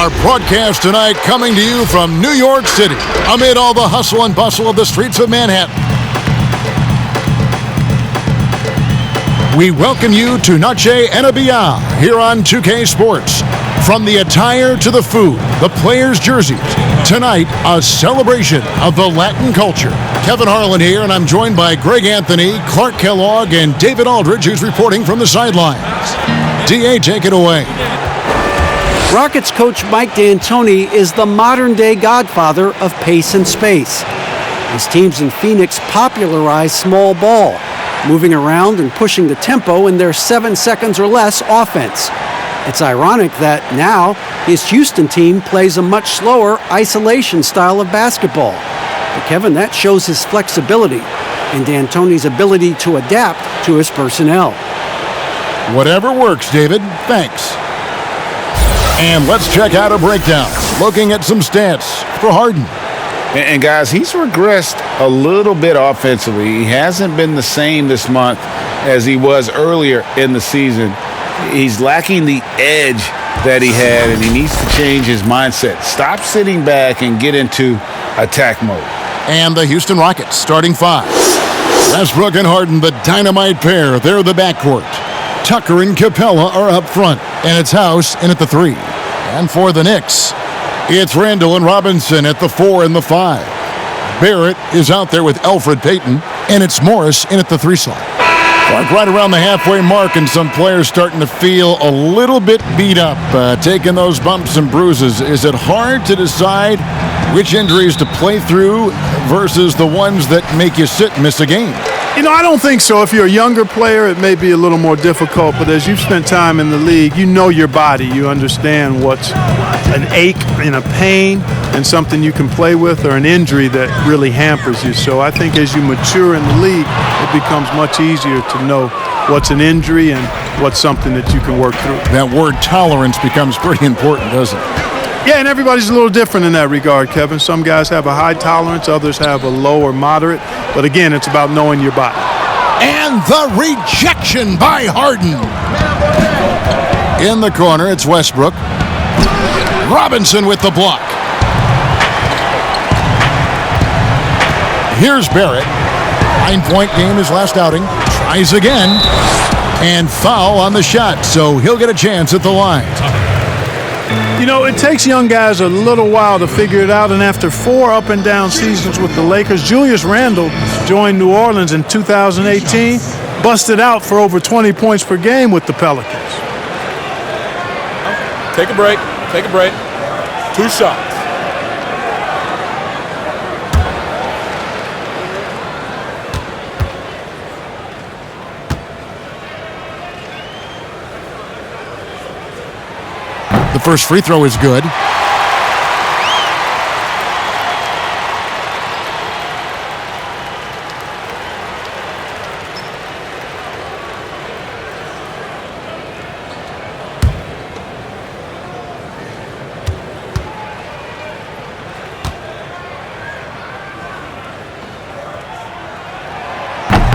Our broadcast tonight coming to you from New York City, amid all the hustle and bustle of the streets of Manhattan. We welcome you to Noche NBA here on 2K Sports. From the attire to the food, the players' jerseys, tonight a celebration of the Latin culture. Kevin Harlan here, and I'm joined by Greg Anthony, Clark Kellogg, and David Aldridge, who's reporting from the sidelines. DA, take it away. Rockets coach Mike D'Antoni is the modern-day godfather of pace and space. His teams in Phoenix popularized small ball, moving around and pushing the tempo in their 7 seconds or less offense. It's ironic that now his Houston team plays a much slower isolation style of basketball. But Kevin, that shows his flexibility and D'Antoni's ability to adapt to his personnel. Whatever works, David. Thanks. And let's check out a breakdown, looking at some stats for Harden. And guys, he's regressed a little bit offensively. He hasn't been the same this month as he was earlier in the season. He's lacking the edge that he had, and he needs to change his mindset. Stop sitting back and get into attack mode. And the Houston Rockets starting five. Westbrook and Harden, the dynamite pair. They're the backcourt. Tucker and Capella are up front, and it's House in at the 3. And for the Knicks, it's Randall and Robinson at the 4 and the 5. Barrett is out there with Elfrid Payton, and it's Morris in at the 3 slot. Right around the halfway mark, and some players starting to feel a little bit beat up, taking those bumps and bruises. Is it hard to decide which injuries to play through versus the ones that make you sit and miss a game? You know, I don't think so. If you're a younger player, it may be a little more difficult. But as you've spent time in the league, you know your body. You understand what's an ache and a pain and something you can play with, or an injury that really hampers you. So I think as you mature in the league, it becomes much easier to know what's an injury and what's something that you can work through. That word tolerance becomes pretty important, doesn't it? Yeah, and everybody's a little different in that regard, Kevin. Some guys have a high tolerance, others have a low or moderate. But again, it's about knowing your body. And the rejection by Harden. In the corner, it's Westbrook. Robinson with the block. Here's Barrett. 9-point game his last outing. Tries again. And foul on the shot, so he'll get a chance at the line. You know, it takes young guys a little while to figure it out, and after 4 up-and-down seasons with the Lakers, Julius Randle joined New Orleans in 2018, busted out for over 20 points per game with the Pelicans. Take a break. Take a break. 2 shots. The first free throw is good.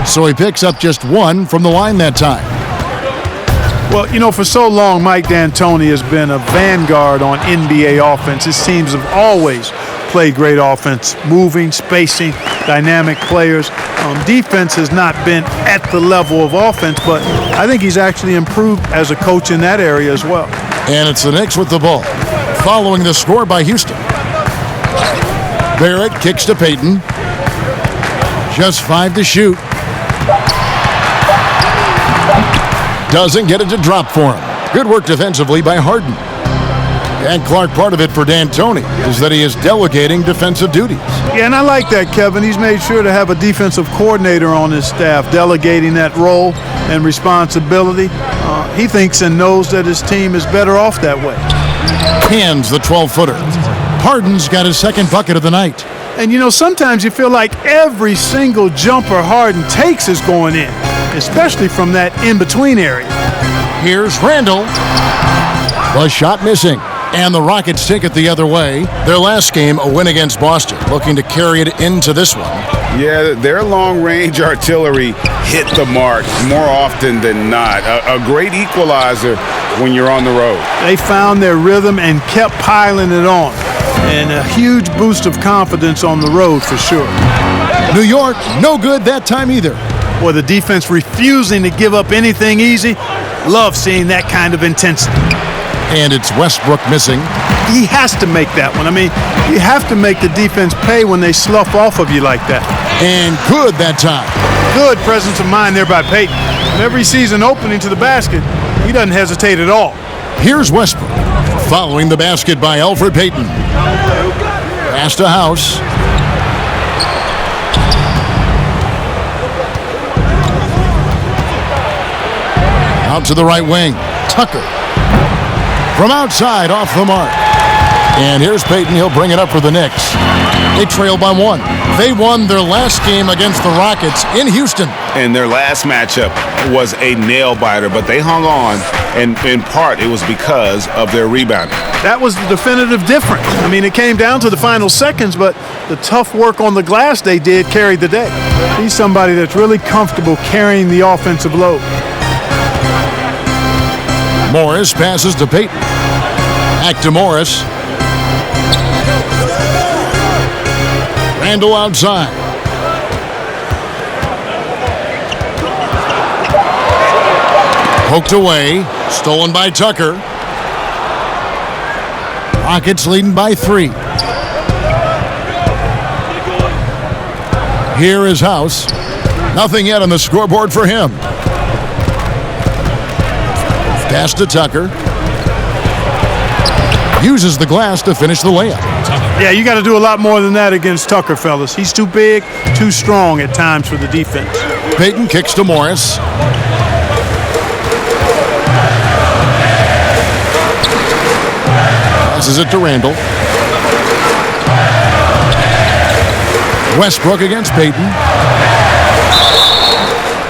So he picks up just 1 from the line that time. Well, you know, for so long, Mike D'Antoni has been a vanguard on NBA offense. His teams have always played great offense, moving, spacing, dynamic players. Defense has not been at the level of offense, but I think he's actually improved as a coach in that area as well. And it's the Knicks with the ball, following the score by Houston. Barrett kicks to Payton. Just 5 to shoot. Doesn't get it to drop for him. Good work defensively by Harden. And Clark, part of it for D'Antoni is that he is delegating defensive duties. Yeah, and I like that, Kevin. He's made sure to have a defensive coordinator on his staff, delegating that role and responsibility. He thinks and knows that his team is better off that way. Hands the 12-footer. Harden's got his second bucket of the night. And, you know, sometimes you feel like every single jumper Harden takes is going in, especially from that in-between area. Here's Randall. The shot missing. And the Rockets take it the other way. Their last game, a win against Boston, looking to carry it into this one. Yeah, their long-range artillery hit the mark more often than not. A great equalizer when you're on the road. They found their rhythm and kept piling it on. And a huge boost of confidence on the road for sure. New York, no good that time either. Boy, the defense refusing to give up anything easy. Love seeing that kind of intensity. And it's Westbrook missing. He has to make that one. I mean, you have to make the defense pay when they slough off of you like that. And good that time. Good presence of mind there by Payton. Whenever he sees an opening to the basket, he doesn't hesitate at all. Here's Westbrook, following the basket by Elfrid Payton. Pass to House. Out to the right wing. Tucker. From outside, off the mark. And here's Payton. He'll bring it up for the Knicks. They trail by 1. They won their last game against the Rockets in Houston. And their last matchup was a nail-biter, but they hung on, and in part it was because of their rebounding. That was the definitive difference. I mean, it came down to the final seconds, but the tough work on the glass they did carried the day. He's somebody that's really comfortable carrying the offensive load. Morris passes to Payton. Back to Morris. Randall outside. Poked away. Stolen by Tucker. Rockets leading by 3. Here is House. Nothing yet on the scoreboard for him. Pass to Tucker. Uses the glass to finish the layup. Yeah, you got to do a lot more than that against Tucker, fellas. He's too big, too strong at times for the defense. Payton kicks to Morris. Passes it to Randall. Westbrook against Payton.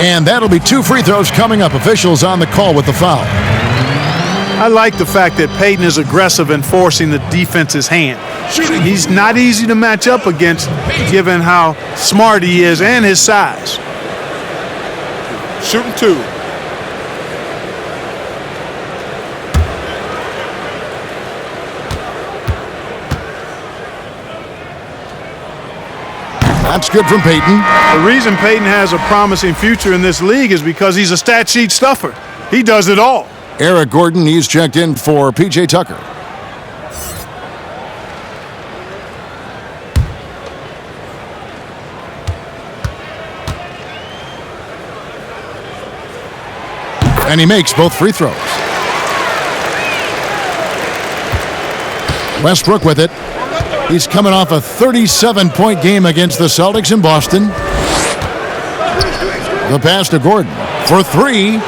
And that'll be 2 free throws coming up. Officials on the call with the foul. I like the fact that Payton is aggressive in forcing the defense's hand. He's not easy to match up against given how smart he is and his size. Shooting 2. That's good from Payton. The reason Payton has a promising future in this league is because he's a stat sheet stuffer. He does it all. Eric Gordon, he's checked in for P.J. Tucker. And he makes both free throws. Westbrook with it. He's coming off a 37-point game against the Celtics in Boston. The pass to Gordon for 3.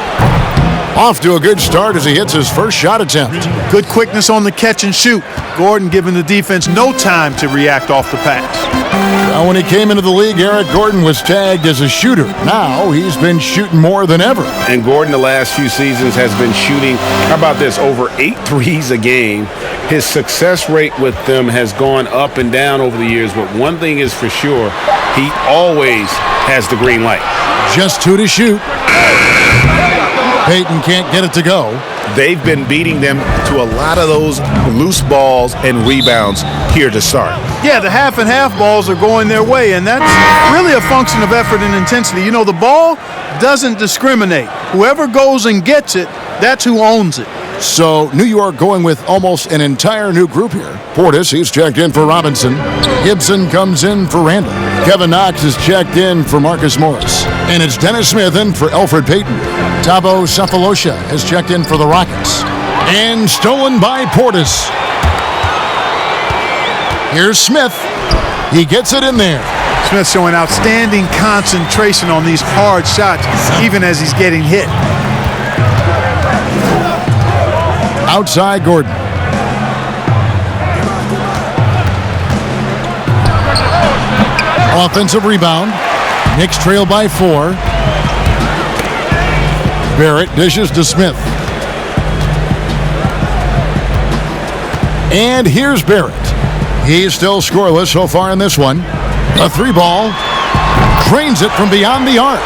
Off to a good start as he hits his first shot attempt. Good quickness on the catch and shoot. Gordon giving the defense no time to react off the pass. Now, when he came into the league, Eric Gordon was tagged as a shooter. Now he's been shooting more than ever. And Gordon the last few seasons has been shooting, how about this, over 8 threes a game. His success rate with them has gone up and down over the years, but one thing is for sure, he always has the green light. Just 2 to shoot. Payton can't get it to go. They've been beating them to a lot of those loose balls and rebounds here to start. Yeah, the half and half balls are going their way, and that's really a function of effort and intensity. You know, the ball doesn't discriminate. Whoever goes and gets it, that's who owns it. So New York going with almost an entire new group here. Portis, he's checked in for Robinson. Gibson comes in for Randall. Kevin Knox is checked in for Marcus Morris. And it's Dennis Smith in for Elfrid Payton. Thabo Sefolosha has checked in for the Rockets. And stolen by Portis. Here's Smith. He gets it in there. Smith showing outstanding concentration on these hard shots, even as he's getting hit. Outside Gordon. Offensive rebound. Knicks trail by 4. Barrett dishes to Smith. And here's Barrett. He's still scoreless so far in this one. A 3-ball. Cranes it from beyond the arc.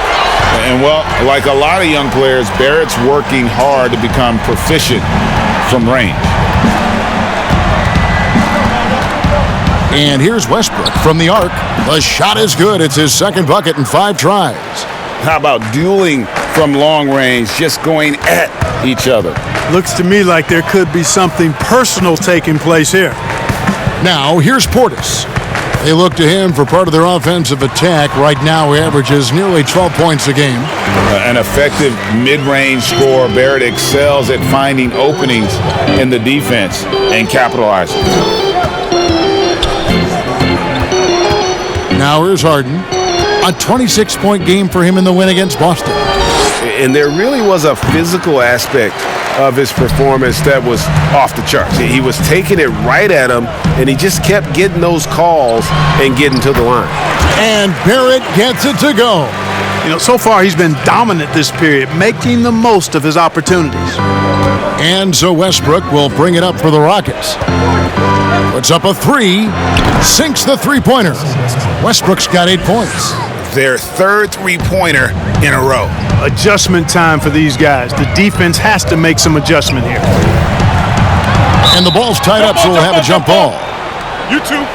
And, well, like a lot of young players, Barrett's working hard to become proficient from range. And here's Westbrook from the arc. The shot is good. It's his second bucket in 5 tries. How about dueling from long range, just going at each other? Looks to me like there could be something personal taking place here. Now, here's Portis. They look to him for part of their offensive attack. Right now, he averages nearly 12 points a game. An effective mid-range scorer. Barrett excels at finding openings in the defense and capitalizing. Now here's Harden. A 26-point game for him in the win against Boston. And there really was a physical aspect of his performance that was off the charts. He was taking it right at him, and he just kept getting those calls and getting to the line. And Barrett gets it to go. You know, so far he's been dominant this period, making the most of his opportunities. And so Westbrook will bring it up for the Rockets. Puts up a 3, sinks the three-pointer. Westbrook's got 8 points. Their third three-pointer in a row. Adjustment time for these guys. The defense has to make some adjustment here. And the ball's tied up, so we'll have a jump ball. You two.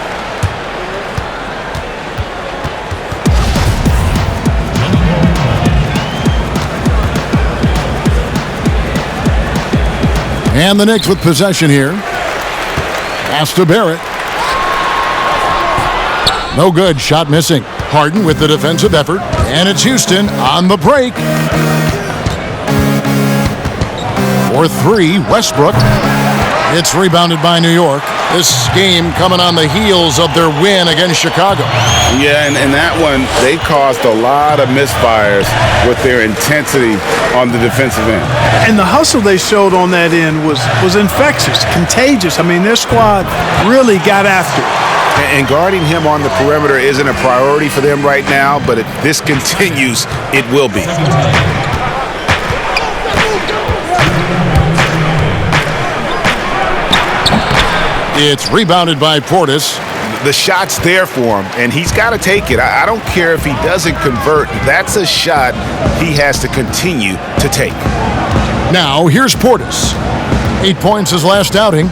And the Knicks with possession here. Pass to Barrett. No good. Shot missing. Harden with the defensive effort. And it's Houston on the break. For 3, Westbrook. It's rebounded by New York. This game coming on the heels of their win against Chicago. Yeah, and that one, they caused a lot of misfires with their intensity on the defensive end. And the hustle they showed on that end was infectious, contagious. I mean, their squad really got after it. And guarding him on the perimeter isn't a priority for them right now, but if this continues, it will be. It's rebounded by Portis. The shot's there for him, and he's got to take it. I don't care if he doesn't convert. That's a shot he has to continue to take. Now, here's Portis. 8 points his last outing.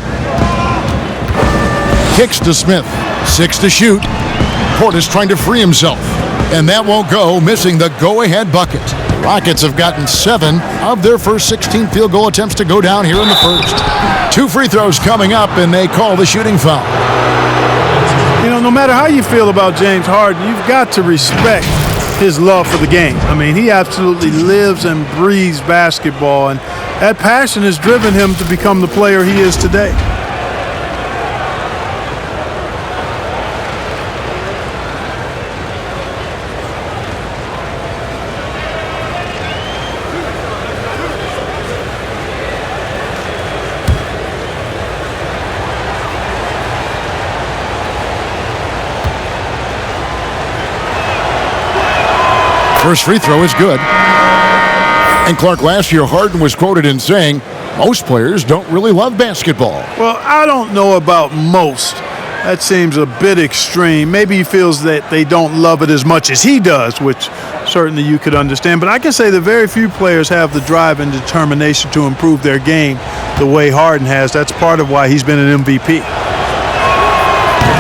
Kicks to Smith. 6 to shoot. Portis trying to free himself. And that won't go, missing the go-ahead bucket. Rockets have gotten 7 of their first 16 field goal attempts to go down here in the first. 2 free throws coming up, and they call the shooting foul. You know, no matter how you feel about James Harden, you've got to respect his love for the game. I mean, he absolutely lives and breathes basketball, and that passion has driven him to become the player he is today. First free throw is good. And Clark, last year Harden was quoted in saying, most players don't really love basketball. Well, I don't know about most. That seems a bit extreme. Maybe he feels that they don't love it as much as he does, which certainly you could understand. But I can say that very few players have the drive and determination to improve their game the way Harden has. That's part of why he's been an MVP.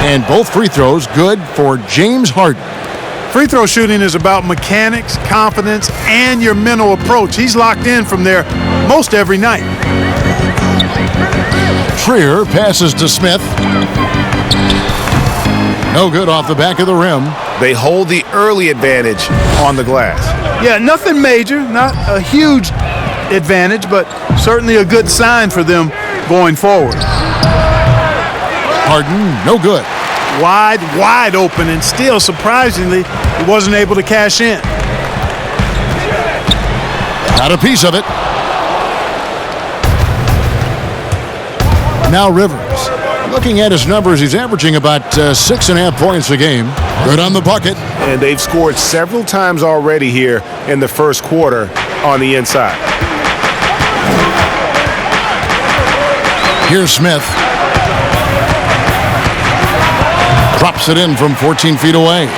And both free throws good for James Harden. Free throw shooting is about mechanics, confidence, and your mental approach. He's locked in from there most every night. Trier passes to Smith. No good off the back of the rim. They hold the early advantage on the glass. Yeah, nothing major, not a huge advantage, but certainly a good sign for them going forward. Harden, no good. Wide open, and still, surprisingly, he wasn't able to cash in. Got a piece of it. Now Rivers. Looking at his numbers, he's averaging about 6.5 points a game. Good on the bucket. And they've scored several times already here in the first quarter on the inside. Here's Smith. Drops it in from 14 feet away.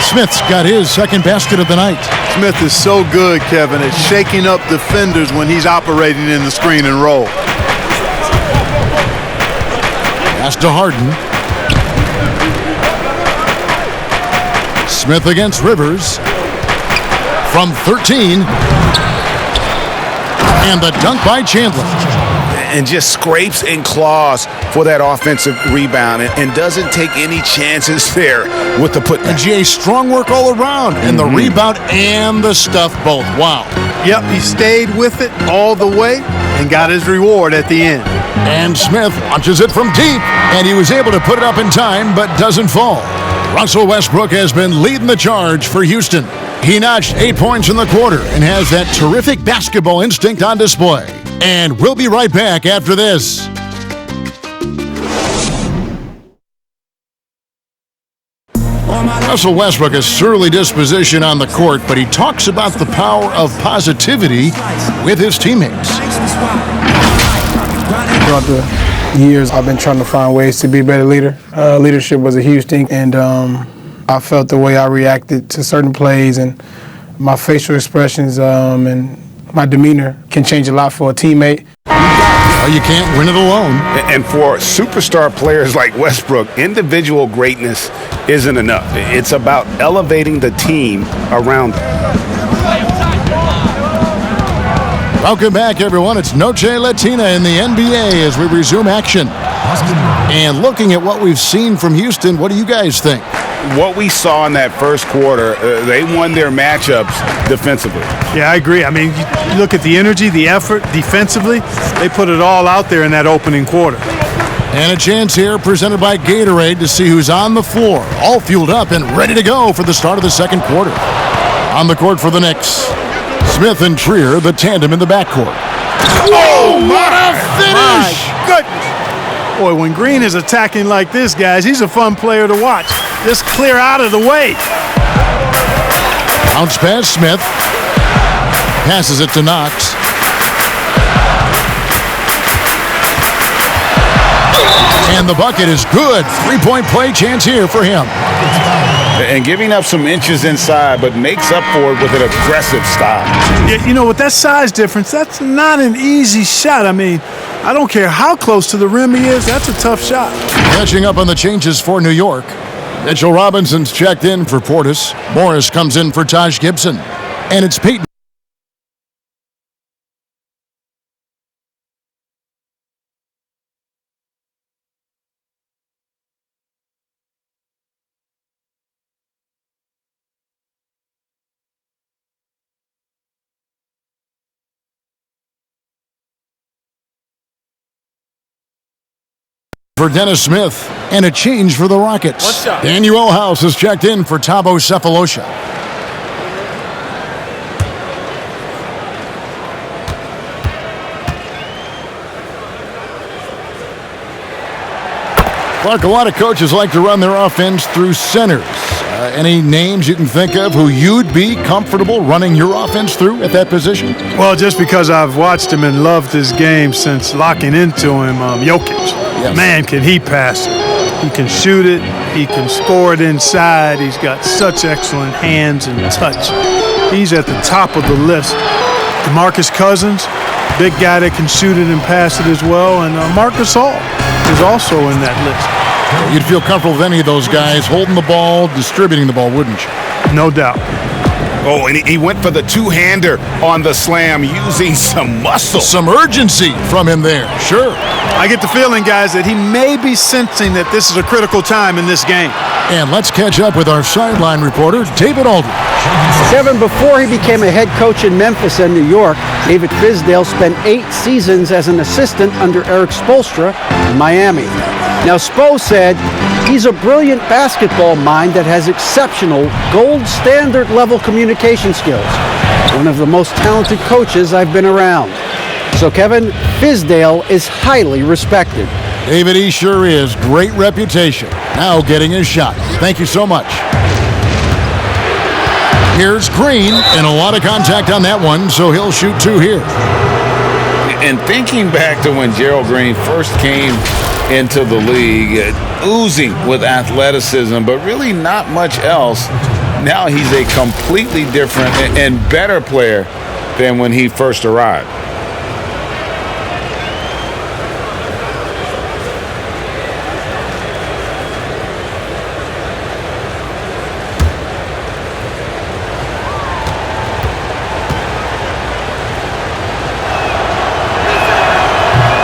Smith's got his second basket of the night. Smith is so good, Kevin, at shaking up defenders when he's operating in the screen and roll. Pass to Harden. Smith against Rivers. From 13. And the dunk by Chandler. And just scrapes and claws for that offensive rebound and doesn't take any chances there with the putback. And Jay, strong work all around. And the rebound and the stuff both. Wow. Yep, he stayed with it all the way and got his reward at the end. And Smith launches it from deep. And he was able to put it up in time, but doesn't fall. Russell Westbrook has been leading the charge for Houston. He notched 8 points in the quarter and has that terrific basketball instinct on display. And we'll be right back after this. Russell Westbrook has surly disposition on the court, but he talks about the power of positivity with his teammates. Throughout the years, I've been trying to find ways to be a better leader. Leadership was a huge thing, and I felt the way I reacted to certain plays and my facial expressions and my demeanor can change a lot for a teammate. Well, you can't win it alone. And for superstar players like Westbrook, individual greatness isn't enough. It's about elevating the team around them. Welcome back, everyone. It's Noche Latina in the NBA as we resume action. And looking at what we've seen from Houston, what do you guys think? What we saw in that first quarter, they won their matchups defensively. Yeah, I agree. I mean, you look at the energy, the effort defensively, they put it all out there in that opening quarter. And a chance here presented by Gatorade to see who's on the floor, all fueled up and ready to go for the start of the second quarter. On the court for the Knicks, Smith and Trier, the tandem in the backcourt. Oh, what a finish! My goodness. Boy, when Green is attacking like this, guys, he's a fun player to watch. Just clear out of the way. Bounce pass, Smith. Passes it to Knox. And the bucket is good. Three-point play chance here for him. And giving up some inches inside, but makes up for it with an aggressive style. Yeah, you know, with that size difference, that's not an easy shot. I mean, I don't care how close to the rim he is, that's a tough shot. Catching up on the changes for New York. Mitchell Robinson's checked in for Portis. Morris comes in for Taj Gibson. And it's Peyton. For Dennis Smith, and a change for the Rockets. Daniel House is checked in for Thabo Cephalosha. Clark, a lot of coaches like to run their offense through centers. Any names you can think of who you'd be comfortable running your offense through at that position? Well, just because I've watched him and loved his game since locking into him, Jokic. Yes. Man, can he pass it. He can shoot it. He can score it inside. He's got such excellent hands and touch. He's at the top of the list. DeMarcus Cousins, big guy that can shoot it and pass it as well. And Marcus All is also in that list. You'd feel comfortable with any of those guys holding the ball, distributing the ball, wouldn't you? No doubt. Oh, and he went for the two-hander on the slam using some muscle. Some urgency from him there, sure. I get the feeling, guys, that he may be sensing that this is a critical time in this game. And let's catch up with our sideline reporter, David Aldridge. Kevin, before he became a head coach in Memphis and New York, David Fizdale spent 8 seasons as an assistant under Eric Spoelstra in Miami. Now, Spo said he's a brilliant basketball mind that has exceptional gold standard level communication skills. One of the most talented coaches I've been around. So, Kevin, Fizdale is highly respected. David, he sure is. Great reputation. Now getting his shot. Thank you so much. Here's Green, and a lot of contact on that one, so he'll shoot 2 here. And thinking back to when Gerald Green first came into the league, oozing with athleticism, but really not much else. Now he's a completely different and better player than when he first arrived.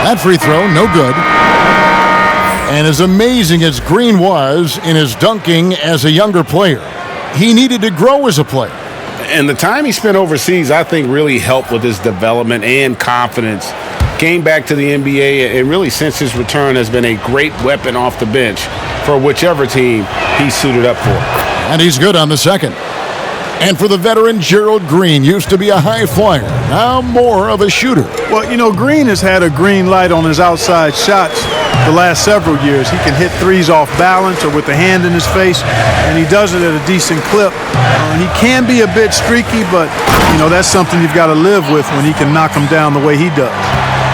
That free throw, no good. And as amazing as Green was in his dunking as a younger player, he needed to grow as a player. And the time he spent overseas, I think, really helped with his development and confidence. Came back to the NBA, and really since his return has been a great weapon off the bench for whichever team he's suited up for. And he's good on the second. And for the veteran, Gerald Green used to be a high flyer, now more of a shooter. Well, you know, Green has had a green light on his outside shots the last several years. He can hit threes off balance or with the hand in his face, and he does it at a decent clip. He can be a bit streaky, but, you know, that's something you've got to live with when he can knock them down the way he does.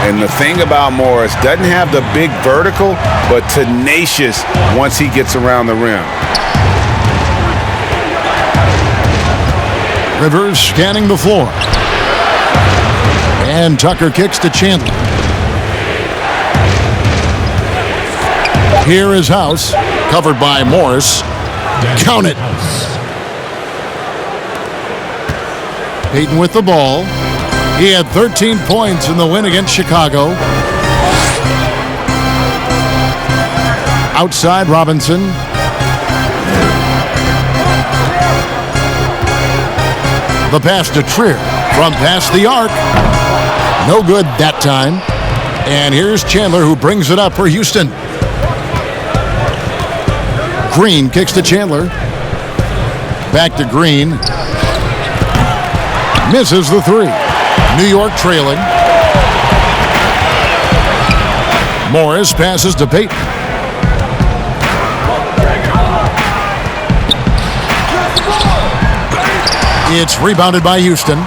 And the thing about Morris, doesn't have the big vertical, but tenacious once he gets around the rim. Rivers scanning the floor. And Tucker kicks to Chandler. Here is House, covered by Morris. Count it. Payton with the ball. He had 13 points in the win against Chicago. Outside Robinson. The pass to Trier from past the arc. No good that time. And here's Chandler, who brings it up for Houston. Green kicks to Chandler. Back to Green. Misses the three. New York trailing. Morris passes to Payton. It's rebounded by Houston.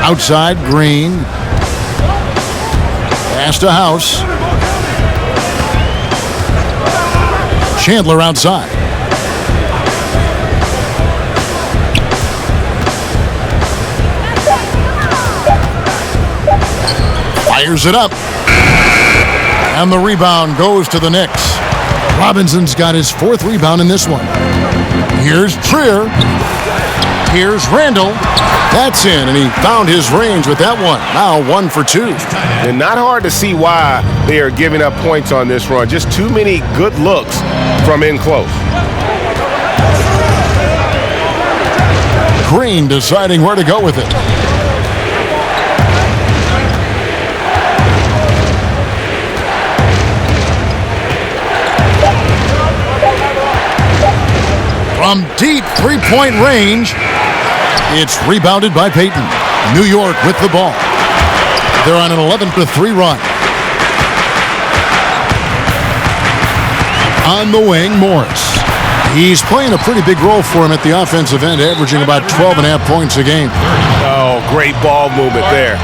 Outside, Green. Pass to House. Chandler outside. Fires it up. And the rebound goes to the Knicks. Robinson's got his fourth rebound in this one. Here's Trier. Here's Randall. That's in, and he found his range with that one. Now 1 for 2. And not hard to see why they are giving up points on this run. Just too many good looks from in close. Green deciding where to go with it. From deep three-point range, it's rebounded by Payton. New York with the ball. They're on an 11-3 run. On the wing, Morris. He's playing a pretty big role for him at the offensive end, averaging about 12.5 points a game. Oh, great ball movement there.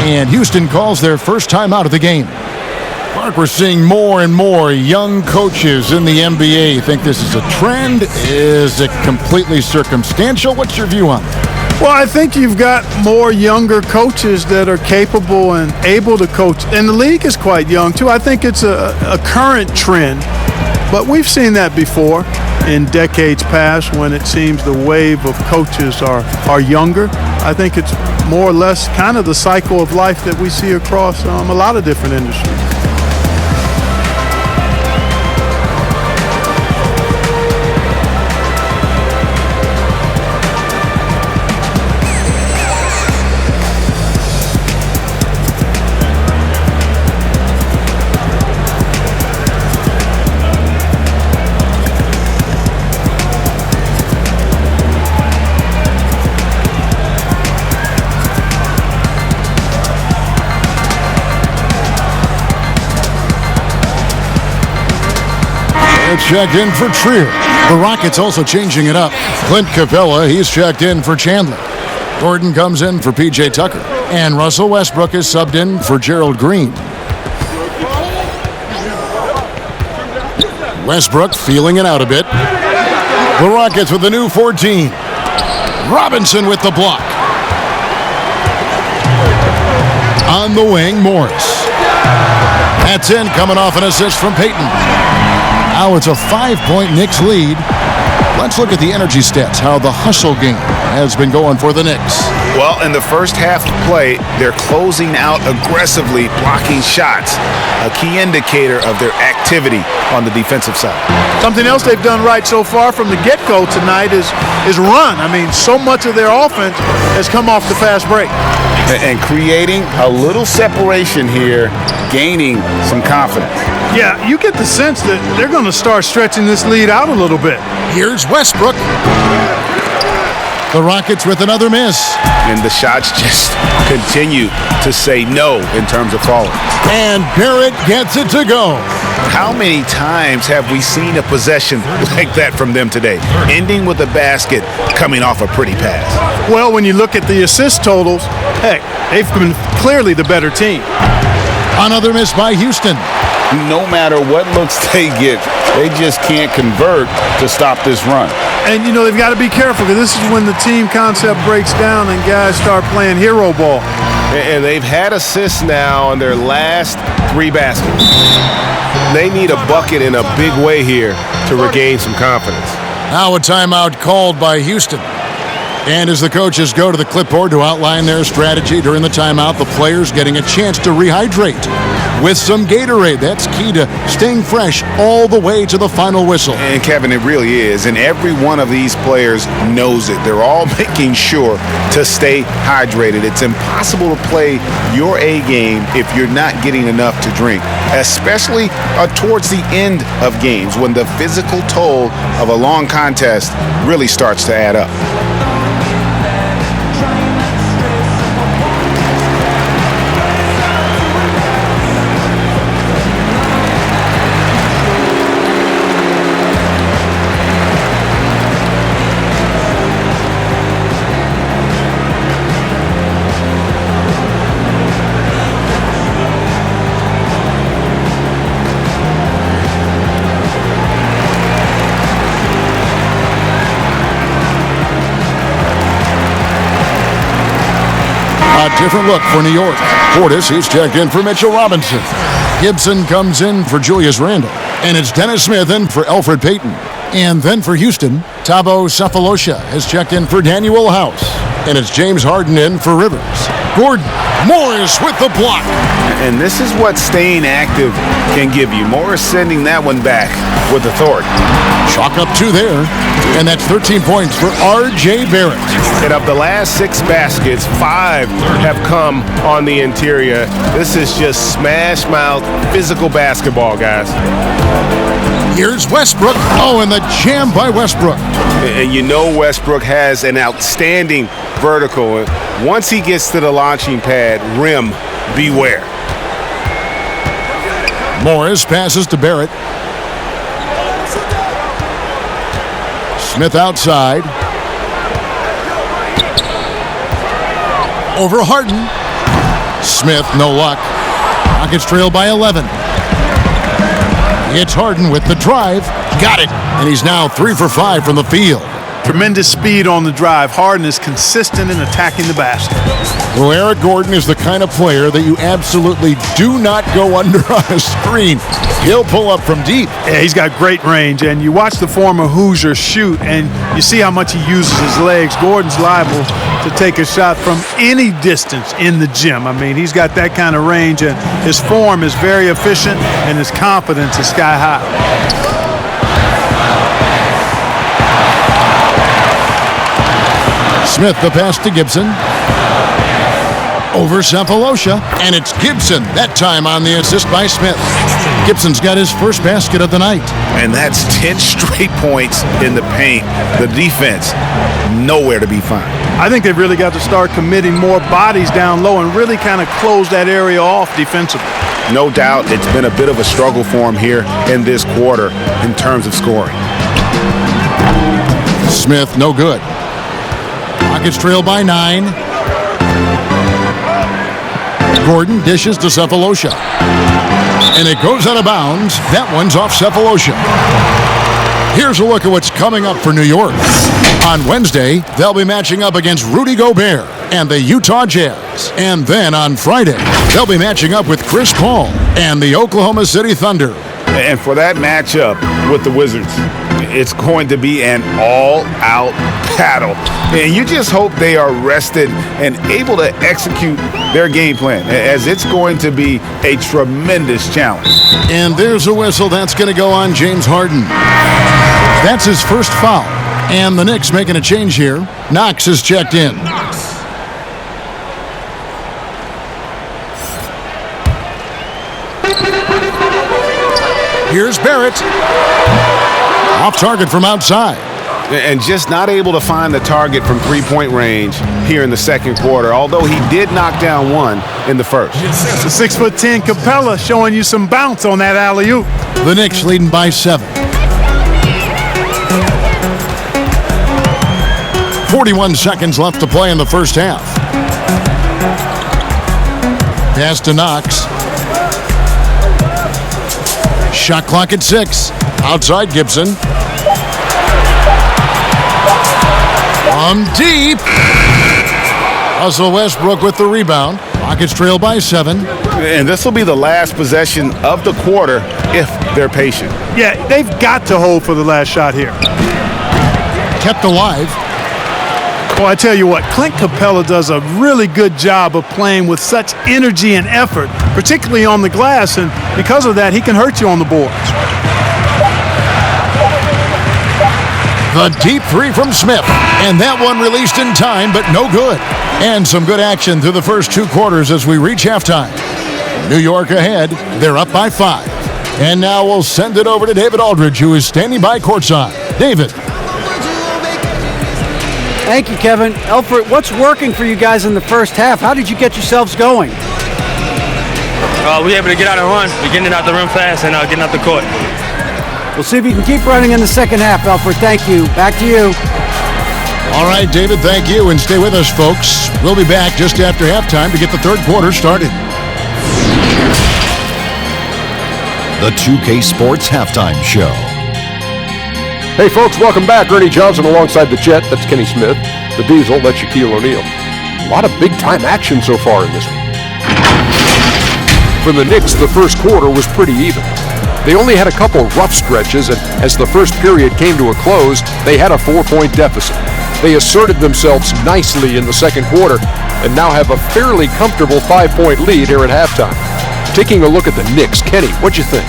And Houston calls their first time out of the game. Mark, we're seeing more and more young coaches in the NBA. You think this is a trend? Is it completely circumstantial? What's your view on it? Well, I think you've got more younger coaches that are capable and able to coach. And the league is quite young, too. I think it's a current trend. But we've seen that before in decades past when it seems the wave of coaches are younger. I think it's more or less kind of the cycle of life that we see across a lot of different industries. Checked in for Trier. The Rockets also changing it up. Clint Capella, he's checked in for Chandler. Gordon comes in for P.J. Tucker. And Russell Westbrook is subbed in for Gerald Green. Westbrook feeling it out a bit. The Rockets with the new 14. Robinson with the block. On the wing, Morris. That's in, coming off an assist from Payton. Now it's a 5-point Knicks lead. Let's look at the energy stats, how the hustle game has been going for the Knicks. Well, in the first half of play, they're closing out aggressively, blocking shots, a key indicator of their activity on the defensive side. Something else they've done right so far from the get-go tonight is run. I mean, so much of their offense has come off the fast break. And creating a little separation here, gaining some confidence. Yeah, you get the sense that they're going to start stretching this lead out a little bit. Here's Westbrook. The Rockets with another miss. And the shots just continue to say no in terms of falling. And Barrett gets it to go. How many times have we seen a possession like that from them today? Ending with a basket, coming off a pretty pass. Well, when you look at the assist totals, heck, they've been clearly the better team. Another miss by Houston. No matter what looks they get, they just can't convert to stop this run. And, you know, they've got to be careful because this is when the team concept breaks down and guys start playing hero ball. And they've had assists now on their last 3 baskets. They need a bucket in a big way here to regain some confidence. Now a timeout called by Houston. And as the coaches go to the clipboard to outline their strategy during the timeout, the players getting a chance to rehydrate with some Gatorade. That's key to staying fresh all the way to the final whistle. And Kevin, it really is. And every one of these players knows it. They're all making sure to stay hydrated. It's impossible to play your A game if you're not getting enough to drink, especially towards the end of games when the physical toll of a long contest really starts to add up. Different look for New York. Portis, he's checked in for Mitchell Robinson. Gibson comes in for Julius Randle. And it's Dennis Smith in for Elfrid Payton. And then for Houston, Thabo Sefolosha has checked in for Daniel House. And it's James Harden in for Rivers. Gordon, Morris with the block. And this is what staying active can give you. Morris sending that one back with authority. Chalk up 2 there. And that's 13 points for R.J. Barrett. And of the last 6 baskets, 5 have come on the interior. This is just smash mouth physical basketball, guys. Here's Westbrook. Oh, and the jam by Westbrook. And you know Westbrook has an outstanding vertical. Once he gets to the launching pad, rim, beware. Morris passes to Barrett. Smith outside. Over Harden. Smith, no luck. Rockets trail by 11. It's Harden with the drive. Got it. And he's now 3 for 5 from the field. Tremendous speed on the drive. Harden is consistent in attacking the basket. Well, Eric Gordon is the kind of player that you absolutely do not go under on a screen. He'll pull up from deep. Yeah, he's got great range, and you watch the former Hoosier shoot, and you see how much he uses his legs. Gordon's liable to take a shot from any distance in the gym. I mean, he's got that kind of range, and his form is very efficient, and his confidence is sky high. Smith, the pass to Gibson. Over Sefolosha, and it's Gibson, that time on the assist by Smith. Gibson's got his first basket of the night. And that's 10 straight points in the paint. The defense, nowhere to be found. I think they've really got to start committing more bodies down low and really kind of close that area off defensively. No doubt it's been a bit of a struggle for him here in this quarter in terms of scoring. Smith, no good. Rockets trail by 9. Gordon dishes to Cephalosha. And it goes out of bounds. That one's off Cephalosha. Here's a look at what's coming up for New York. On Wednesday, they'll be matching up against Rudy Gobert and the Utah Jazz. And then on Friday, they'll be matching up with Chris Paul and the Oklahoma City Thunder. And for that matchup with the Wizards, it's going to be an all-out battle. And you just hope they are rested and able to execute their game plan, as it's going to be a tremendous challenge. And there's a whistle that's going to go on James Harden. That's his first foul. And the Knicks making a change here. Knox is checked in. Here's Barrett. Off target from outside. And just not able to find the target from three-point range here in the second quarter, although he did knock down one in the first. The 6'10" Capella showing you some bounce on that alley-oop. The Knicks leading by 7. 41 seconds left to play in the first half. Pass to Knox. Shot clock at 6. Outside Gibson. From deep. Russell Westbrook with the rebound. Rockets trail by 7. And this will be the last possession of the quarter if they're patient. Yeah, they've got to hold for the last shot here. Kept alive. Well, I tell you what, Clint Capella does a really good job of playing with such energy and effort, particularly on the glass, and because of that, he can hurt you on the boards. The deep three from Smith, and that one released in time, but no good. And some good action through the first 2 quarters as we reach halftime. New York ahead, they're up by 5. And now we'll send it over to David Aldridge, who is standing by courtside. David. Thank you, Kevin. Alfred, what's working for you guys in the first half? How did you get yourselves going? We were able to get out and run. We're getting it out the rim fast and getting out the court. We'll see if you can keep running in the second half, Alfred. Thank you. Back to you. All right, David, thank you. And stay with us, folks. We'll be back just after halftime to get the third quarter started. The 2K Sports Halftime Show. Hey folks, welcome back. Ernie Johnson alongside the Jet, that's Kenny Smith. The Diesel, that's Shaquille O'Neal. A lot of big-time action so far in this one. For the Knicks, the first quarter was pretty even. They only had a couple rough stretches, and as the first period came to a close, they had a 4-point deficit. They asserted themselves nicely in the second quarter and now have a fairly comfortable 5-point lead here at halftime. Taking a look at the Knicks, Kenny, what'd you think?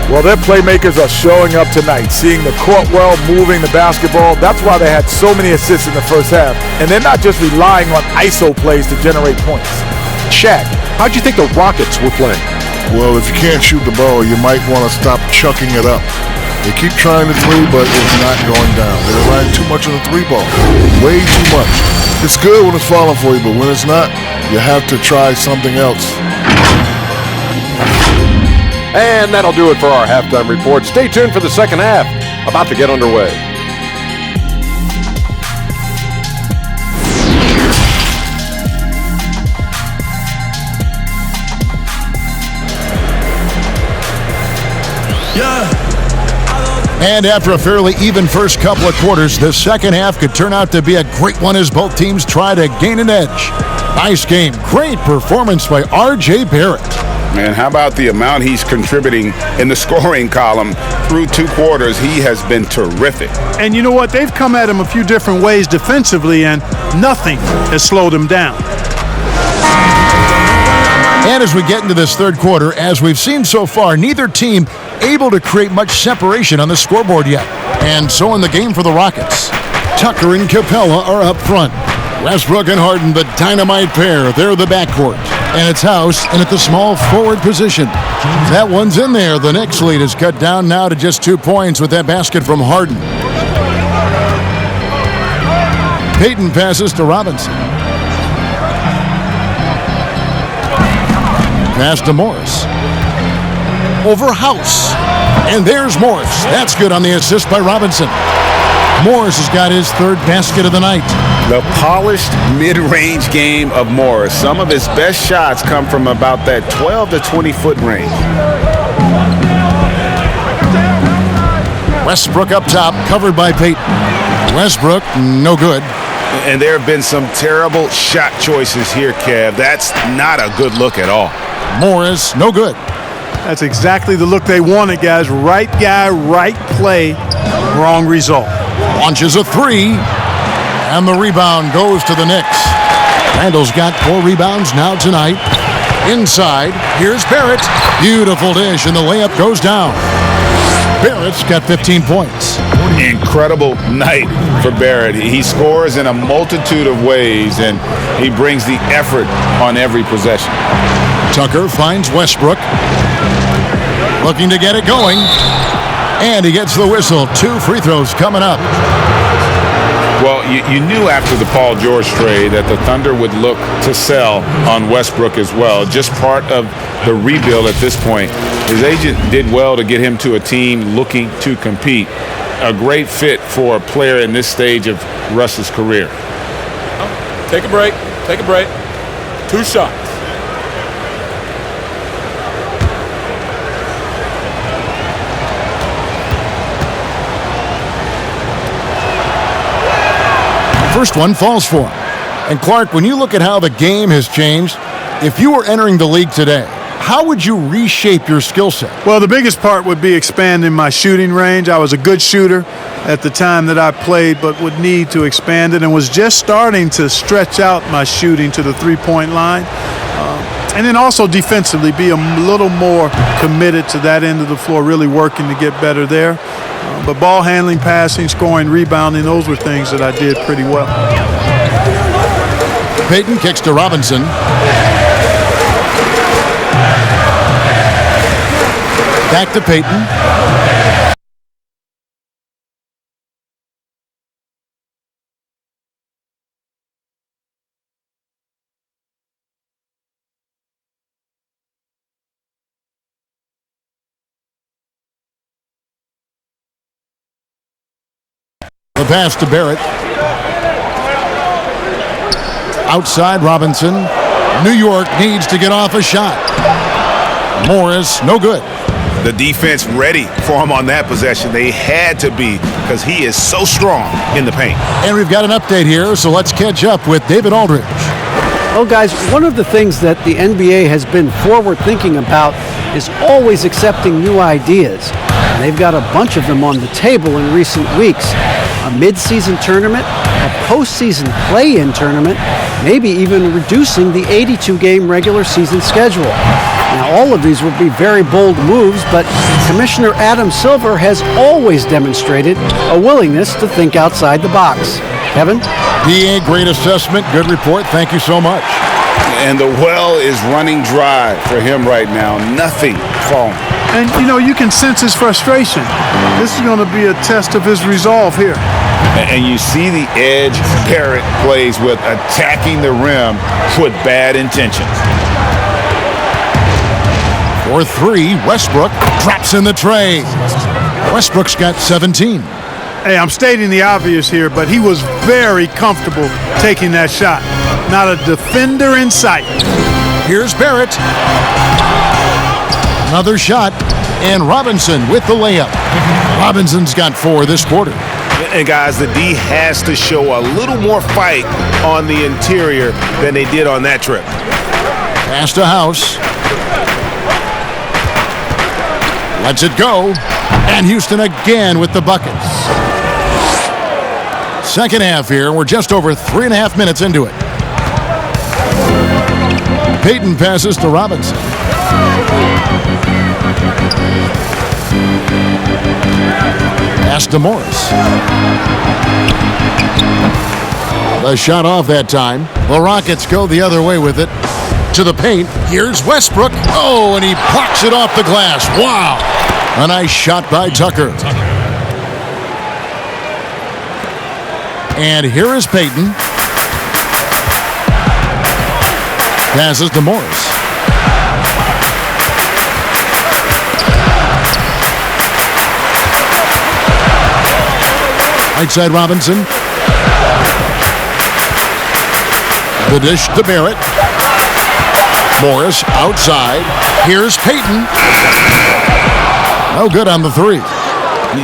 Well, their playmakers are showing up tonight, seeing the court well, moving the basketball. That's why they had so many assists in the first half. And they're not just relying on ISO plays to generate points. Shaq, how'd you think the Rockets were playing? Well, if you can't shoot the ball, you might want to stop chucking it up. They keep trying the 3, but it's not going down. They're relying too much on the 3 ball. Way too much. It's good when it's falling for you, but when it's not, you have to try something else. And that'll do it for our halftime report. Stay tuned for the second half, about to get underway. And after a fairly even first couple of quarters, the second half could turn out to be a great one as both teams try to gain an edge. Nice game. Great performance by R.J. Barrett. Man, how about the amount he's contributing in the scoring column through 2 quarters? He has been terrific. And you know what? They've come at him a few different ways defensively, and nothing has slowed him down. And as we get into this third quarter, as we've seen so far, neither team able to create much separation on the scoreboard yet. And so in the game for the Rockets, Tucker and Capella are up front. Westbrook and Harden, the dynamite pair, they're the backcourt. And it's House in at the small forward position. That one's in there. The Knicks lead is cut down now to just 2 points with that basket from Harden. Payton passes to Robinson. Pass to Morris. Over House. And there's Morris. That's good on the assist by Robinson. Morris has got his third basket of the night. The polished mid-range game of Morris. Some of his best shots come from about that 12 to 20-foot range. Westbrook up top, covered by Payton. Westbrook, no good. And there have been some terrible shot choices here, Kev. That's not a good look at all. Morris, no good. That's exactly the look they wanted, guys. Right guy, right play, wrong result. Launches a three, and the rebound goes to the Knicks. Randall's got 4 rebounds now tonight. Inside, here's Barrett. Beautiful dish, and the layup goes down. Barrett's got 15 points. Incredible night for Barrett. He scores in a multitude of ways, and he brings the effort on every possession. Tucker finds Westbrook. Looking to get it going. And he gets the whistle. 2 free throws coming up. Well, you knew after the Paul George trade that the Thunder would look to sell on Westbrook as well. Just part of the rebuild at this point. His agent did well to get him to a team looking to compete. A great fit for a player in this stage of Russ's career. Take a break. Take a break. 2 shots. First one falls for him. And Clark, when you look at how the game has changed, if you were entering the league today, how would you reshape your skill set? Well, the biggest part would be expanding my shooting range. I was a good shooter at the time that I played, but would need to expand it and was just starting to stretch out my shooting to the three-point line. And then also defensively, be a little more committed to that end of the floor, really working to get better there. But ball handling, passing, scoring, rebounding, those were things that I did pretty well. Payton kicks to Robinson. Back to Payton. The pass to Barrett. Outside Robinson. New York needs to get off a shot. Morris, no good. The defense ready for him on that possession. They had to be because he is so strong in the paint. And we've got an update here, so let's catch up with David Aldridge. Well, guys, one of the things that the NBA has been forward-thinking about is always accepting new ideas. And they've got a bunch of them on the table in recent weeks. A mid-season tournament, a postseason play-in tournament, maybe even reducing the 82-game regular season schedule. Now, all of these would be very bold moves, but Commissioner Adam Silver has always demonstrated a willingness to think outside the box. Kevin? PA, great assessment, good report. Thank you so much. And the well is running dry for him right now. Nothing falling. And, you know, you can sense his frustration. This is going to be a test of his resolve here. And you see the edge Barrett plays with, attacking the rim with bad intentions. For 3, Westbrook drops in the tray. Westbrook's got 17. Hey, I'm stating the obvious here, but he was very comfortable taking that shot. Not a defender in sight. Here's Barrett. Another shot, and Robinson with the layup. Robinson's got 4 this quarter. And guys, the D has to show a little more fight on the interior than they did on that trip. Pass to House. Lets it go. And Houston again with the buckets. Second half here. We're just over 3.5 minutes into it. Payton passes to Robinson. Pass to Morris. The shot off that time. The Rockets go the other way with it. To the paint. Here's Westbrook. Oh, and he blocks it off the glass. Wow. A nice shot by Tucker. And here is Payton. Passes to Morris. Right side Robinson. The dish to Barrett. Morris outside. Here's Payton. No good on the three.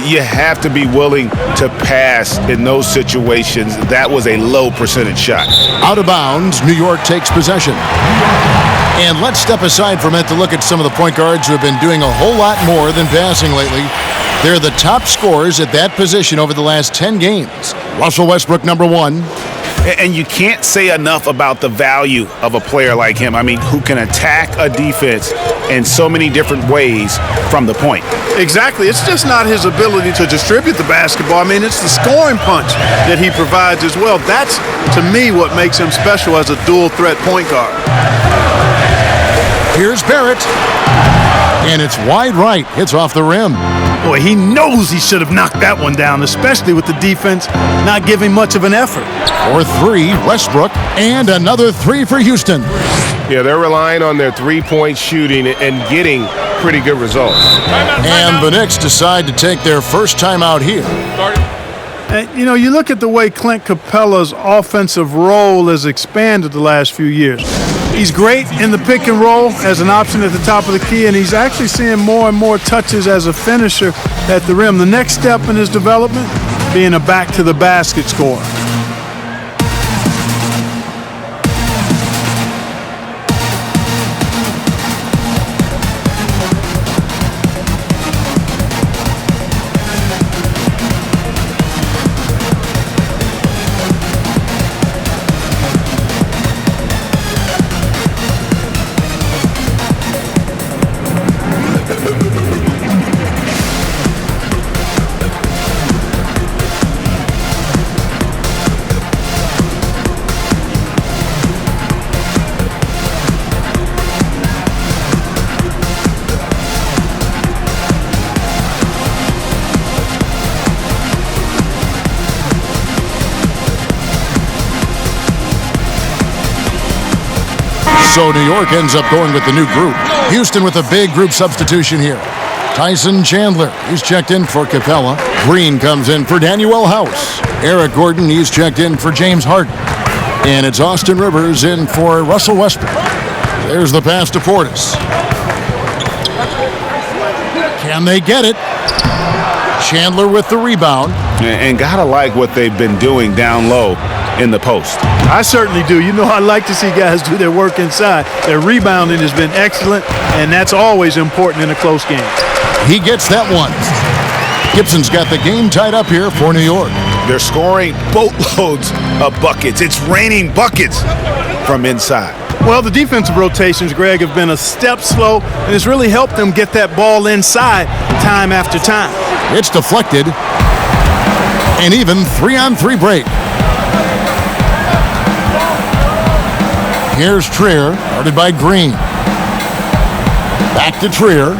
You have to be willing to pass in those situations. That was a low percentage shot. Out of bounds, New York takes possession. And let's step aside for a minute to look at some of the point guards who have been doing a whole lot more than passing lately. They're the top scorers at that position over the last 10 games. Russell Westbrook, number one. And you can't say enough about the value of a player like him. I mean, who can attack a defense in so many different ways from the point. Exactly. It's just not his ability to distribute the basketball. I mean, it's the scoring punch that he provides as well. That's, to me, what makes him special as a dual-threat point guard. Here's Barrett. And it's wide right. Hits off the rim. Boy, he knows he should have knocked that one down, especially with the defense not giving much of an effort. For three, Westbrook, and another three for Houston. Yeah, they're relying on their three-point shooting and getting pretty good results. And the Knicks decide to take their first time out here. And, you know, you look at the way Clint Capella's offensive role has expanded the last few years. He's great in the pick and roll as an option at the top of the key, and he's actually seeing more and more touches as a finisher at the rim. The next step in his development being a back-to-the-basket scorer. So New York ends up going with the new group. Houston with a big group substitution here. Tyson Chandler, he's checked in for Capella. Green comes in for Danuel House. Eric Gordon, he's checked in for James Harden. And it's Austin Rivers in for Russell Westbrook. There's the pass to Portis. Can they get it? Chandler with the rebound. And gotta like what they've been doing down low in the post. I certainly do. You know, I like to see guys do their work inside. Their rebounding has been excellent, and that's always important in a close game. He gets that one. Gibson's got the game tied up here for New York. They're scoring boatloads of buckets. It's raining buckets from inside. Well, the defensive rotations, Greg, have been a step slow, and it's really helped them get that ball inside time after time. It's deflected. An even 3-on-3 break. Here's Trier, guarded by Green. Back to Trier.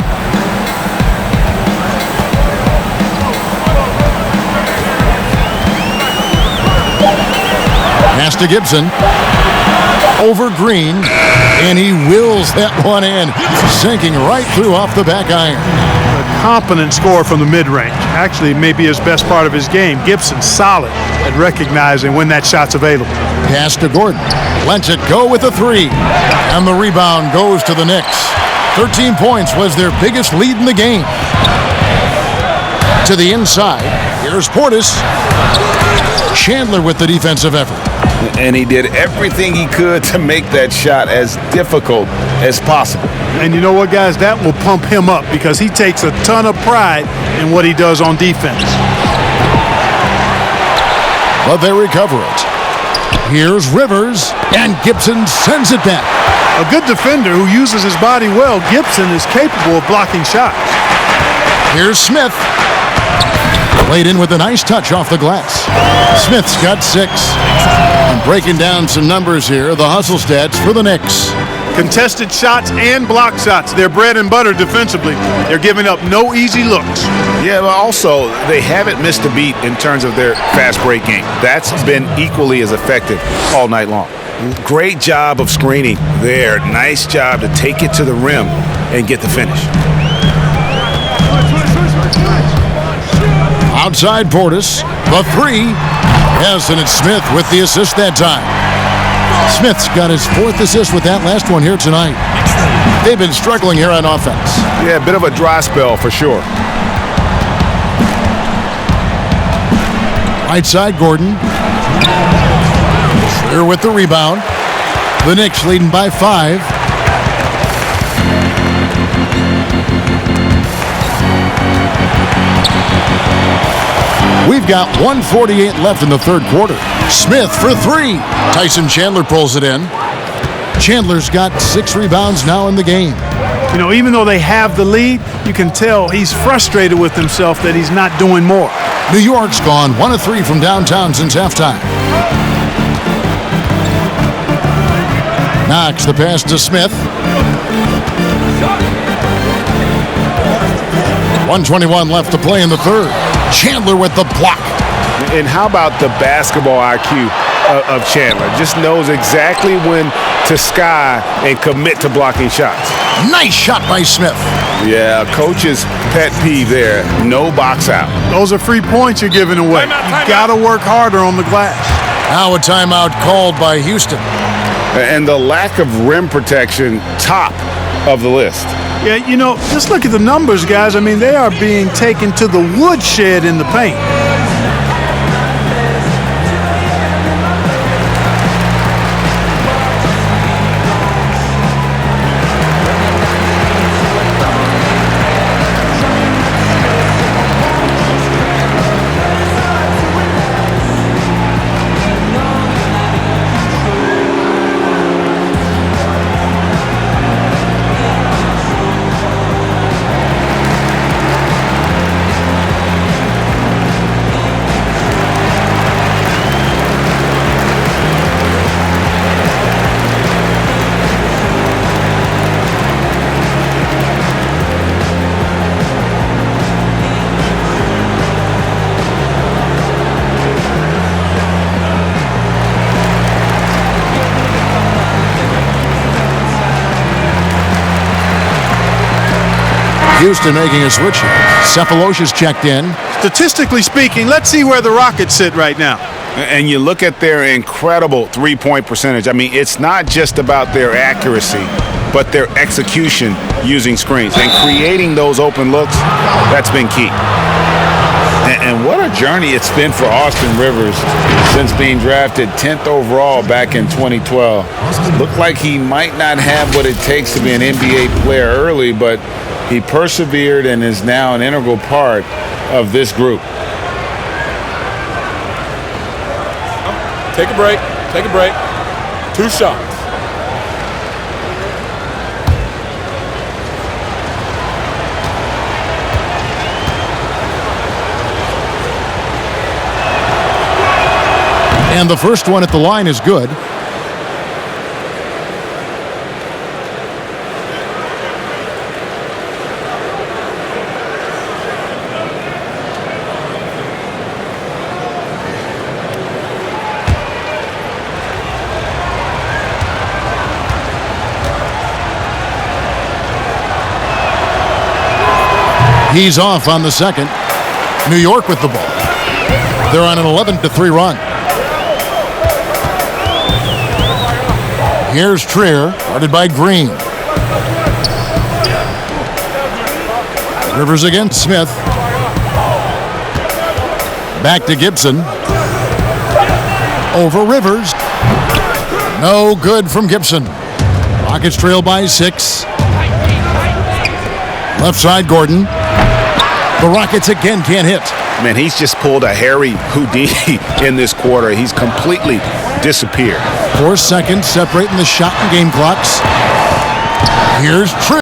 Pass to Gibson. Over Green. And he wills that one in, sinking right through off the back iron. A competent score from the mid-range. Actually, maybe his best part of his game. Gibson's solid at recognizing when that shot's available. Pass to Gordon. Lets it go with a three. And the rebound goes to the Knicks. 13 points was their biggest lead in the game. To the inside. Here's Portis. Chandler with the defensive effort. And he did everything he could to make that shot as difficult as possible. And you know what, guys? That will pump him up because he takes a ton of pride in what he does on defense. But they recover it. Here's Rivers, and Gibson sends it back. A good defender who uses his body well, Gibson is capable of blocking shots. Here's Smith. Played in with a nice touch off the glass. Smith's got 6. And breaking down some numbers here, the hustle stats for the Knicks. Contested shots and block shots. They're bread and butter defensively. They're giving up no easy looks. Yeah, but also, they haven't missed a beat in terms of their fast break game. That's been equally as effective all night long. Great job of screening there. Nice job to take it to the rim and get the finish. Outside Portis, the three. Yes, and it's Smith with the assist that time. Smith's got his 4th assist with that last one here tonight. They've been struggling here on offense. Yeah, a bit of a dry spell for sure. Right side, Gordon. Here with the rebound. The Knicks leading by 5. We've got 1:48 left in the third quarter. Smith for 3. Tyson Chandler pulls it in. Chandler's got 6 rebounds now in the game. You know, even though they have the lead, you can tell he's frustrated with himself that he's not doing more. New York's gone 1 of 3 from downtown since halftime. Knox the pass to Smith. 1:21 left to play in the third. Chandler with the block. And how about the basketball IQ of Chandler? Just knows exactly when to sky and commit to blocking shots. Nice shot by Smith. Yeah, coach's pet peeve there. No box out. Those are free points you're giving away. You got to work harder on the glass. Now a timeout called by Houston. And the lack of rim protection, top of the list. Yeah, you know, just look at the numbers, guys. I mean, they are being taken to the woodshed in the paint. Houston making a switch here. Cephalosha's checked in. Statistically speaking, let's see where the Rockets sit right now. And you look at their incredible three-point percentage. I mean, it's not just about their accuracy, but their execution using screens and creating those open looks. That's been key. And what a journey it's been for Austin Rivers since being drafted 10th overall back in 2012. Looked like he might not have what it takes to be an NBA player early, but he persevered and is now an integral part of this group. Take a break. Take a break. 2 shots. And the first one at the line is good. He's off on the second. New York with the ball. They're on an 11-3 run. Here's Trier, guarded by Green. Rivers against Smith. Back to Gibson. Over Rivers. No good from Gibson. Rockets trail by 6. Left side, Gordon. The Rockets again can't hit. Man, he's just pulled a Harry Houdini in this quarter. He's completely disappeared. 4 seconds separating the shot and game clocks. Here's Trier.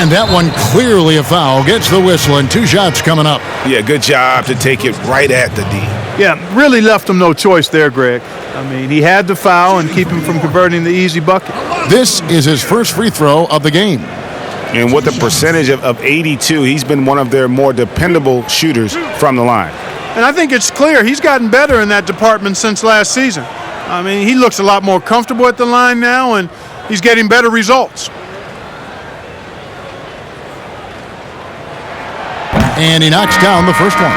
And that one clearly a foul. Gets the whistle, and 2 shots coming up. Yeah, good job to take it right at the D. Yeah, really left him no choice there, Greg. I mean, he had to foul and keep him from converting the easy bucket. This is his first free throw of the game. And with a percentage of 82, he's been one of their more dependable shooters from the line. And I think it's clear he's gotten better in that department since last season. I mean, he looks a lot more comfortable at the line now, and he's getting better results. And he knocks down the first one.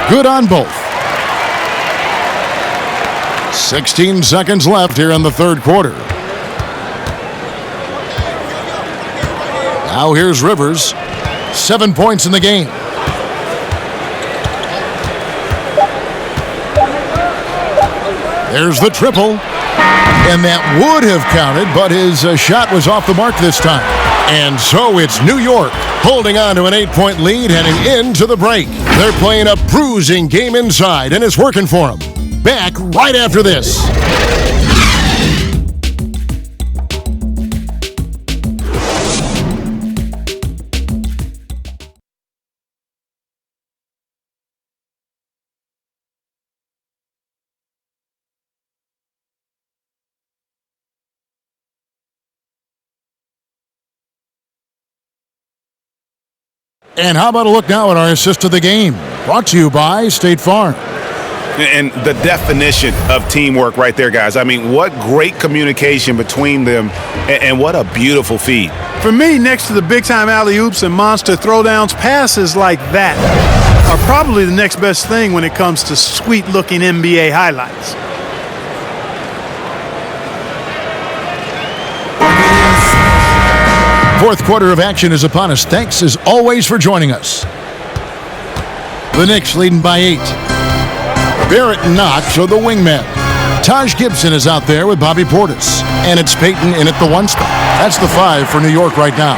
Good on both. 16 seconds left here in the third quarter. Now here's Rivers. 7 points in the game. There's the triple. And that would have counted, but his shot was off the mark this time. And so it's New York holding on to an 8-point lead heading into the break. They're playing a bruising game inside, and it's working for them. Back right after this. And how about a look now at our assist of the game? Brought to you by State Farm. And the definition of teamwork right there, guys. I mean, what great communication between them, and what a beautiful feed. For me, next to the big-time alley-oops and monster throwdowns, passes like that are probably the next best thing when it comes to sweet-looking NBA highlights. Fourth quarter of action is upon us. Thanks, as always, for joining us. The Knicks leading by 8. Barrett and Knox are the wingmen. Taj Gibson is out there with Bobby Portis. And it's Payton in at the 1 spot. That's the 5 for New York right now.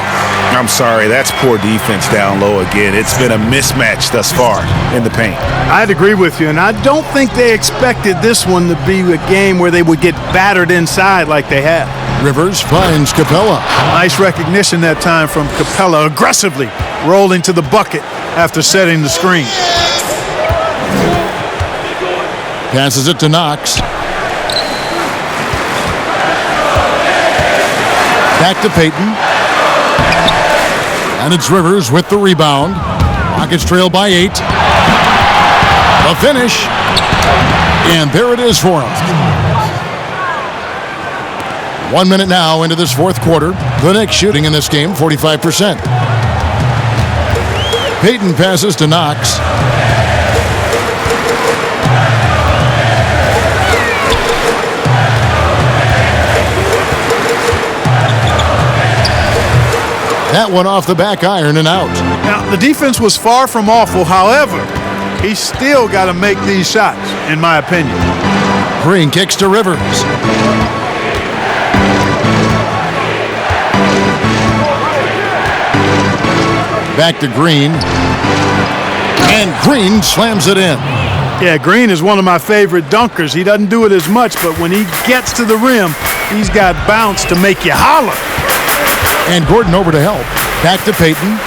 I'm sorry, that's poor defense down low again. It's been a mismatch thus far in the paint. I'd agree with you, and I don't think they expected this one to be a game where they would get battered inside like they have. Rivers finds Capella. Nice recognition that time from Capella, aggressively rolling to the bucket after setting the screen. Passes it to Knox. Back to Payton. And it's Rivers with the rebound. Rockets trail by 8. The finish. And there it is for him. 1 minute now into this fourth quarter. The Knicks shooting in this game 45%. Payton passes to Knox. That one off the back iron and out. Now, the defense was far from awful. However, he still got to make these shots, in my opinion. Green kicks to Rivers. Back to Green. And Green slams it in. Yeah, Green is one of my favorite dunkers. He doesn't do it as much, but when he gets to the rim, he's got bounce to make you holler. And Gordon over to help. Back to Payton.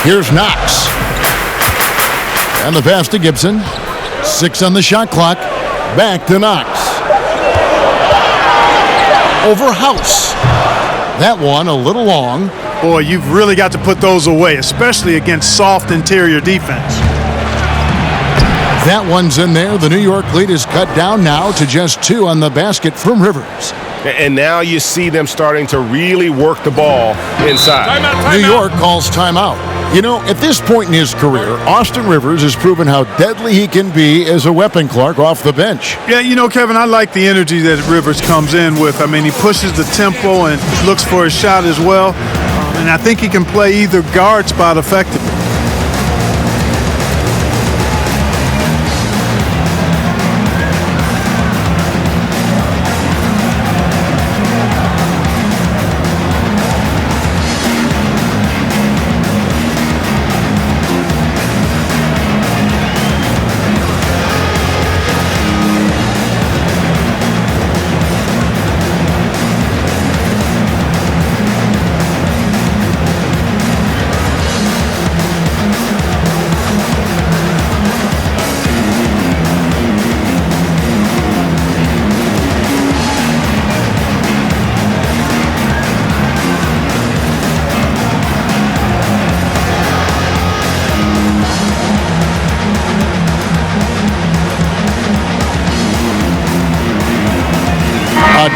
Here's Knox. And the pass to Gibson. 6 on the shot clock. Back to Knox. Over House. That one a little long. Boy, you've really got to put those away, especially against soft interior defense. That one's in there. The New York lead is cut down now to just 2 on the basket from Rivers. And now you see them starting to really work the ball inside. New York calls timeout. You know, at this point in his career, Austin Rivers has proven how deadly he can be as a weapon, Clark, off the bench. Yeah, you know, Kevin, I like the energy that Rivers comes in with. I mean, he pushes the tempo and looks for his shot as well. And I think he can play either guard spot effectively.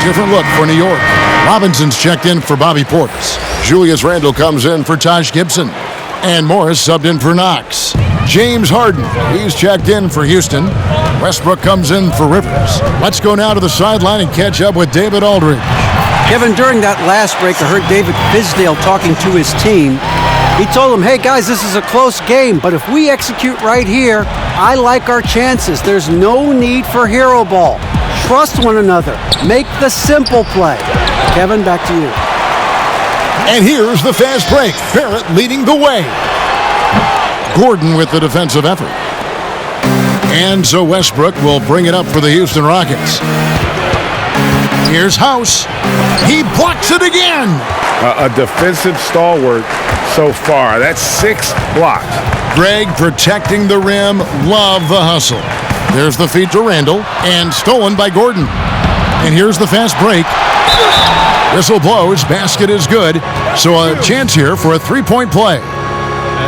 Different look for New York. Robinson's checked in for Bobby Portis. Julius Randle comes in for Taj Gibson. And Morris subbed in for Knox. James Harden, he's checked in for Houston. Westbrook comes in for Rivers. Let's go now to the sideline and catch up with David Aldridge. Kevin, during that last break, I heard David Fizdale talking to his team. He told them, hey guys, this is a close game, but if we execute right here, I like our chances. There's no need for hero ball. Trust one another. Make the simple play. Kevin, back to you. And here's the fast break. Barrett leading the way. Gordon with the defensive effort. And so Westbrook will bring it up for the Houston Rockets. Here's House. He blocks it again. A defensive stalwart so far. That's 6 blocks. Greg protecting the rim. Love the hustle. There's the feed to Randle. And stolen by Gordon. And here's the fast break. Whistle blows. Basket is good. So a chance here for a three-point play.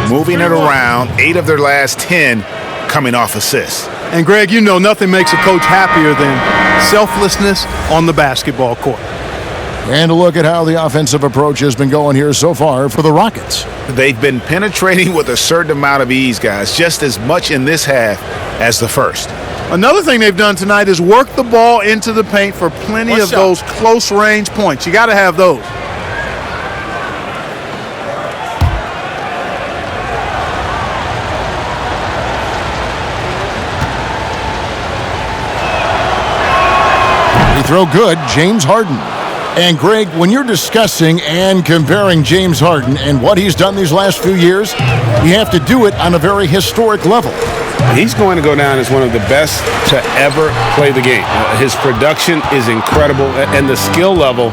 Moving it around. 8 of their last 10 coming off assists. And Greg, you know nothing makes a coach happier than selflessness on the basketball court. And a look at how the offensive approach has been going here so far for the Rockets. They've been penetrating with a certain amount of ease, guys, just as much in this half as the first. Another thing they've done tonight is work the ball into the paint for plenty of those close-range points. You got to have those. Free throw good, James Harden. And Greg, when you're discussing and comparing James Harden and what he's done these last few years, you have to do it on a very historic level. He's going to go down as one of the best to ever play the game. His production is incredible, and the skill level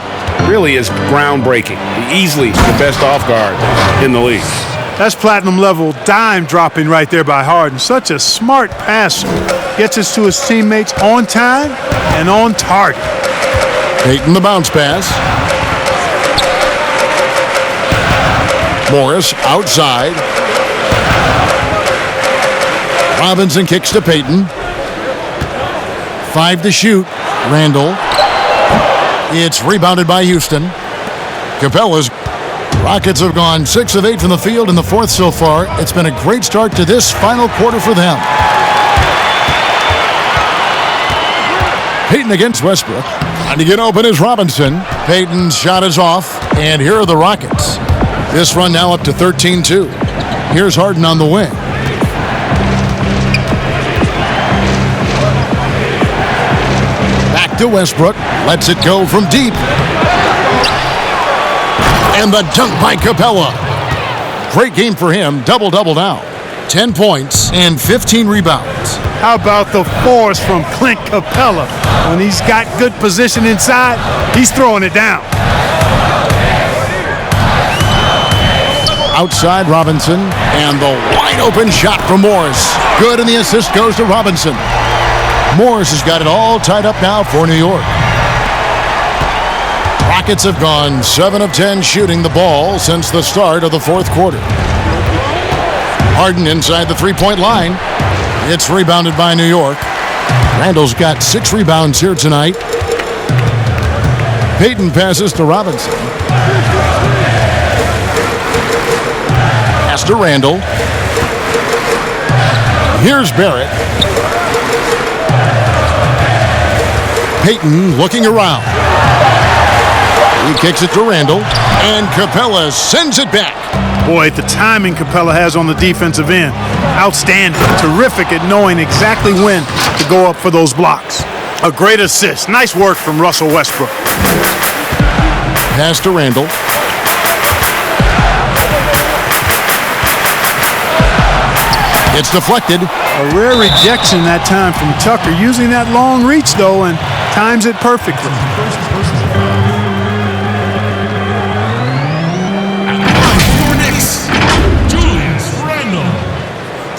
really is groundbreaking. Easily the best off guard in the league. That's platinum level dime dropping right there by Harden. Such a smart passer. Gets us to his teammates on time and on target. Payton the bounce pass. Morris outside. Robinson kicks to Payton. 5 to shoot. Randle. It's rebounded by Houston. Capella's Rockets have gone 6 of 8 from the field in the fourth so far. It's been a great start to this final quarter for them. Payton against Westbrook. Trying to get open is Robinson. Payton's shot is off, and here are the Rockets. This run now up to 13-2. Here's Harden on the wing. Back to Westbrook. Lets it go from deep. And the dunk by Capella. Great game for him. Double-double now. 10 points and 15 rebounds. How about the force from Clint Capella? When he's got good position inside, he's throwing it down. Outside Robinson, and the wide-open shot from Morris. Good, and the assist goes to Robinson. Morris has got it all tied up now for New York. Rockets have gone 7 of 10 shooting the ball since the start of the fourth quarter. Harden inside the three-point line. It's rebounded by New York. Randle's got 6 rebounds here tonight. Payton passes to Robinson. Pass to Randle. Here's Barrett. Payton looking around. He kicks it to Randle, and Capella sends it back. Boy, the timing Capella has on the defensive end, outstanding. Terrific at knowing exactly when to go up for those blocks. A great assist. Nice work from Russell Westbrook. Pass to Randle. It's deflected. A rare rejection that time from Tucker, using that long reach, though, and times it perfectly.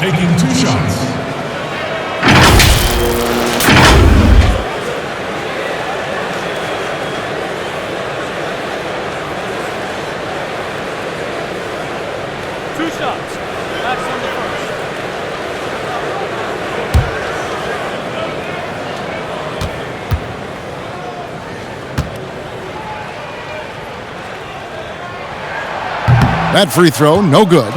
Taking 2 shots. Max on the first. That free throw, no good.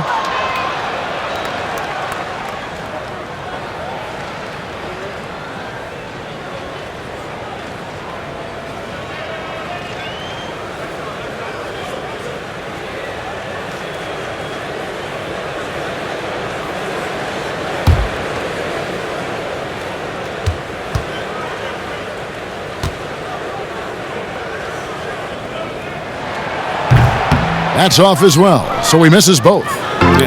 That's off as well, so he misses both.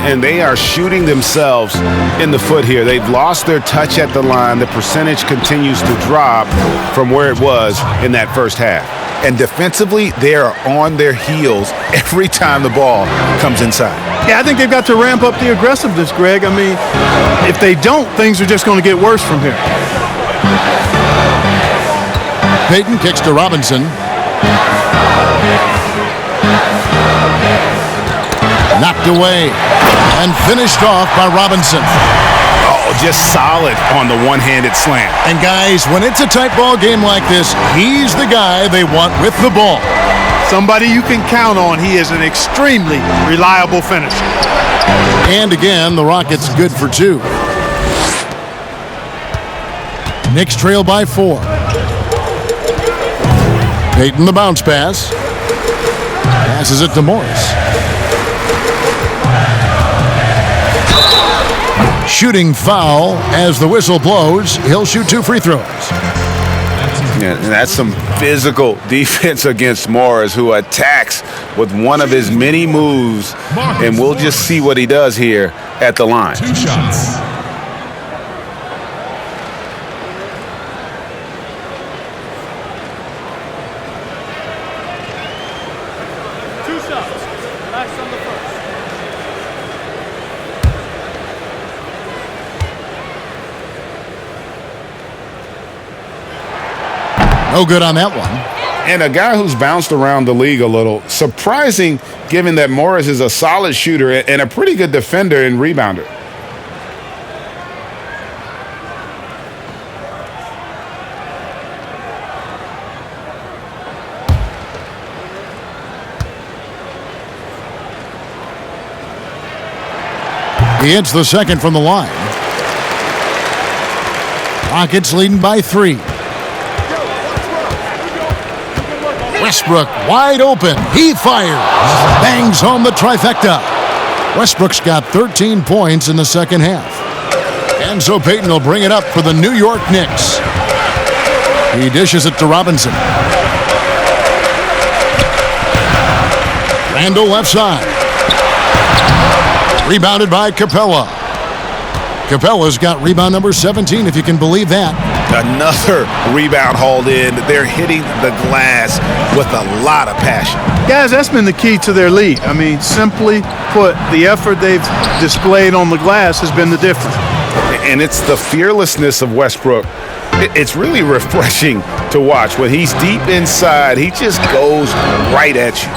And they are shooting themselves in the foot here. They've lost their touch at the line. The percentage continues to drop from where it was in that first half. And defensively, they are on their heels every time the ball comes inside. Yeah, I think they've got to ramp up the aggressiveness, Greg. I mean, if they don't, things are just going to get worse from here. Payton kicks to Robinson. Knocked away and finished off by Robinson. Oh, just solid on the one-handed slam. And guys, when it's a tight ball game like this, he's the guy they want with the ball. Somebody you can count on. He is an extremely reliable finisher. And again, the Rockets good for 2. Knicks trail by 4. Payton the bounce pass. Passes it to Morris. Shooting foul as the whistle blows. He'll shoot 2 free throws. Yeah, and that's some physical defense against Morris, who attacks with one of his many moves. And we'll just see what he does here at the line. 2 shots. No good on that one. And a guy who's bounced around the league a little. Surprising, given that Morris is a solid shooter and a pretty good defender and rebounder. He hits the second from the line. Rockets leading by 3. Westbrook wide open. He fires. Bangs home the trifecta. Westbrook's got 13 points in the second half. And so Payton will bring it up for the New York Knicks. He dishes it to Robinson. Randall left side. Rebounded by Capella. Capella's got rebound number 17, if you can believe that. Another rebound hauled in. They're hitting the glass with a lot of passion. Guys, that's been the key to their lead. I mean, simply put, the effort they've displayed on the glass has been the difference. And it's the fearlessness of Westbrook. It's really refreshing to watch. When he's deep inside, he just goes right at you.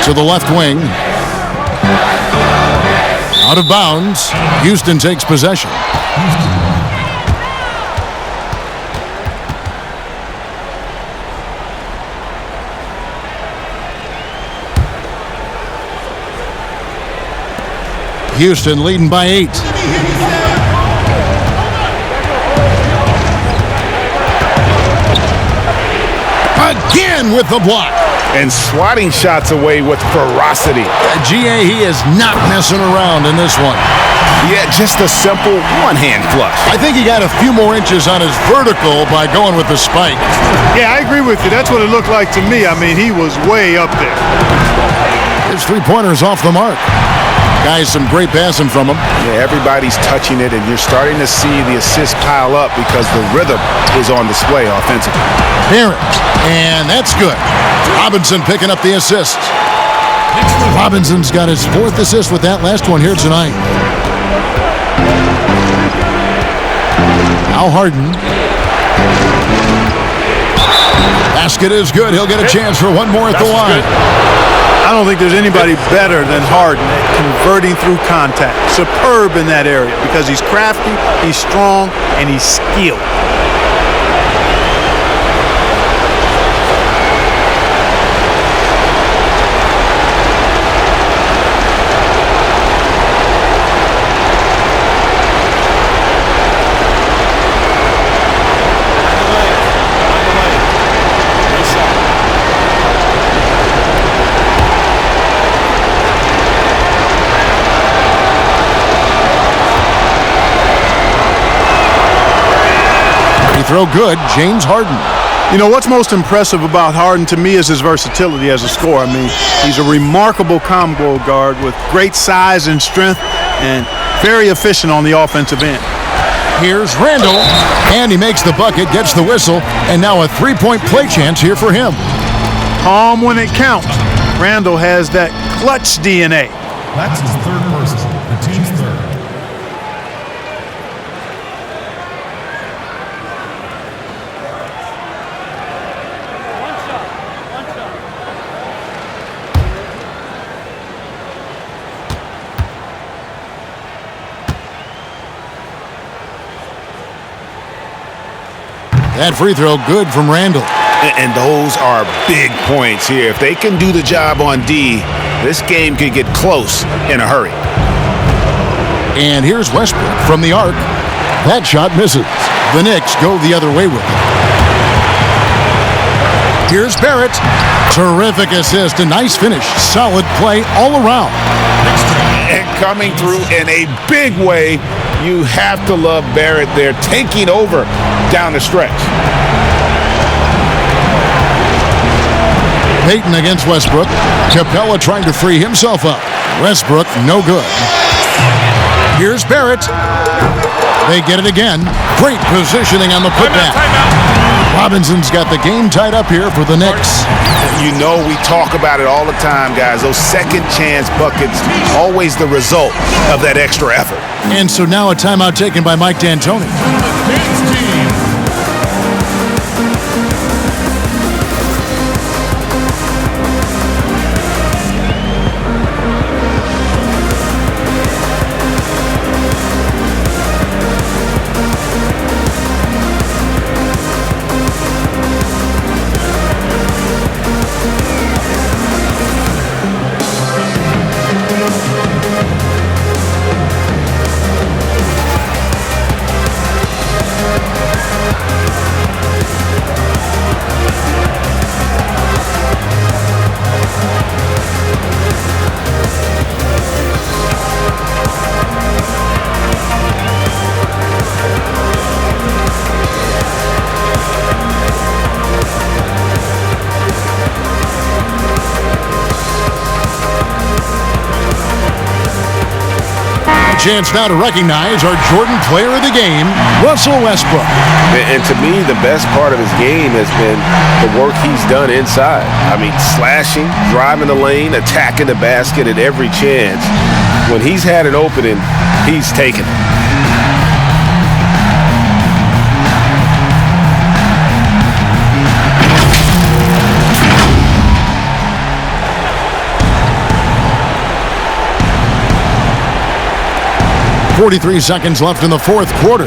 To the left wing. Out of bounds. Houston takes possession. Houston leading by 8. Again with the block. And swatting shots away with ferocity. GA, he is not messing around in this one. Yeah, just a simple one-hand flush. I think he got a few more inches on his vertical by going with the spike. Yeah, I agree with you. That's what it looked like to me. I mean, he was way up there. His three-pointer's off the mark. Guys, some great passing from him. Yeah, everybody's touching it, and you're starting to see the assists pile up because the rhythm is on display offensively. Barrett, and that's good. Robinson picking up the assist. Robinson's got his 4th assist with that last one here tonight. Now Harden. Basket is good. He'll get a chance for one more at the line. I don't think there's anybody better than Harden at converting through contact. Superb in that area because he's crafty, he's strong, and he's skilled. throw good, James Harden. You know, what's most impressive about Harden to me is his versatility as a scorer. I mean, he's a remarkable combo guard with great size and strength and very efficient on the offensive end. Here's Randall, and he makes the bucket, gets the whistle, and now a three-point play chance here for him. Calm when it counts. Randall has that clutch DNA. That's his third person, the team's third. That free throw good from Randall. And those are big points here. If they can do the job on D, this game could get close in a hurry. And here's Westbrook from the arc. That shot misses. The Knicks go the other way with it. Here's Barrett. Terrific assist, a nice finish. Solid play all around. And coming through in a big way, you have to love Barrett there, taking over down the stretch. Payton against Westbrook. Capella trying to free himself up. Westbrook, no good. Here's Barrett. They get it again. Great positioning on the putback. Robinson's got the game tied up here for the Knicks. You know we talk about it all the time, guys. Those second chance buckets, always the result of that extra effort. And so now a timeout taken by Mike D'Antoni. Chance now to recognize our Jordan player of the game, Russell Westbrook. And to me, the best part of his game has been the work he's done inside. I mean, slashing, driving the lane, attacking the basket at every chance. When he's had an opening, he's taken it. 43 seconds left in the fourth quarter.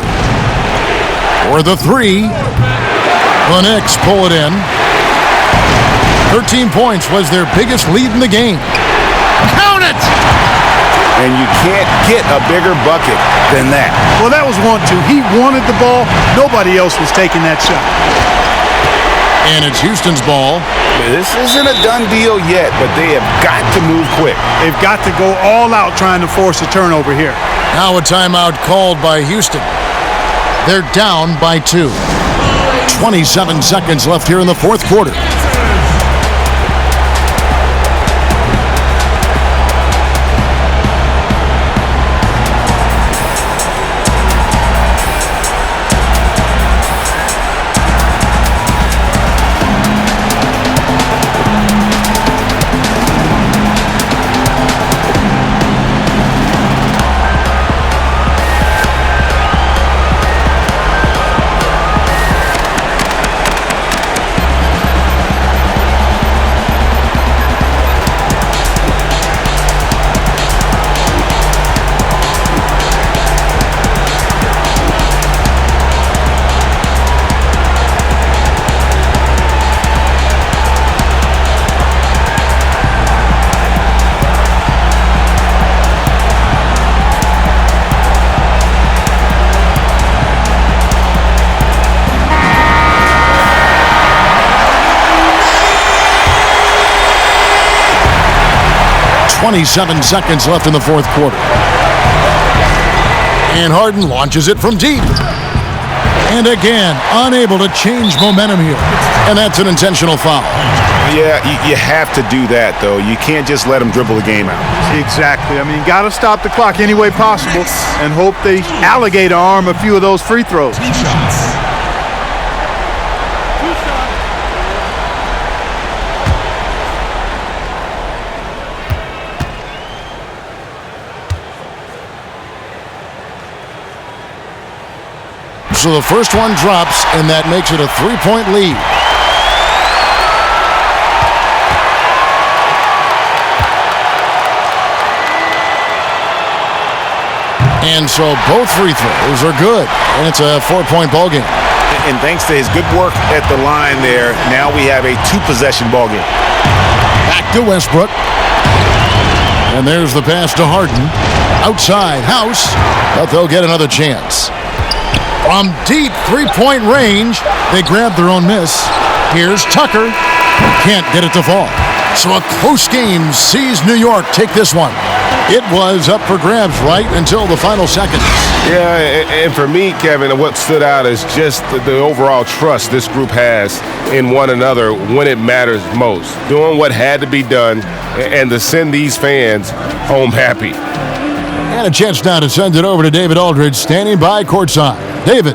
For the three, the Knicks pull it in. 13 points was their biggest lead in the game. Count it! And you can't get a bigger bucket than that. Well, that was 1-2. He wanted the ball. Nobody else was taking that shot. And it's Houston's ball. This isn't a done deal yet, but they have got to move quick. They've got to go all out trying to force a turnover here. Now a timeout called by Houston. They're down by 2. 27 seconds left here in the fourth quarter. .27 seconds left in the fourth quarter. And Harden launches it from deep. And again, unable to change momentum here. And that's an intentional foul. Yeah, you have to do that, though. You can't just let them dribble the game out. Exactly. I mean, you got to stop the clock any way possible and hope they alligator arm a few of those free throws. So the first one drops, and that makes it a 3-point lead. And so both free throws are good, and it's a 4-point ball game. And thanks to his good work at the line there, now we have a 2-possession ball game. Back to Westbrook. And there's the pass to Harden. Outside, House, but they'll get another chance. From deep three-point range, they grab their own miss. Here's Tucker. Can't get it to fall. So a close game sees New York take this one. It was up for grabs right until the final seconds. Yeah, and for me, Kevin, what stood out is just the overall trust this group has in one another when it matters most. Doing what had to be done and to send these fans home happy. And a chance now to send it over to David Aldridge, standing by courtside. David.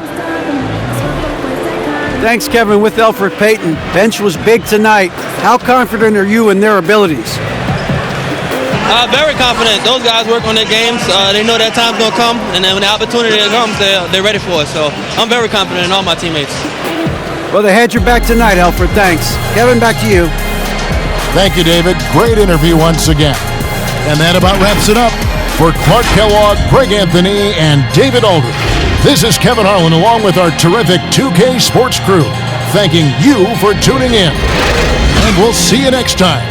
Thanks, Kevin. With Elfrid Payton, bench was big tonight. How confident are you in their abilities? Very confident. Those guys work on their games. They know that time's going to come, and then when the opportunity comes, they're ready for it. So I'm very confident in all my teammates. Well, they had your back tonight, Elfrid. Thanks. Kevin, back to you. Thank you, David. Great interview once again. And that about wraps it up. For Clark Kellogg, Greg Anthony, and David Aldridge, this is Kevin Harlan along with our terrific 2K Sports crew, thanking you for tuning in. And we'll see you next time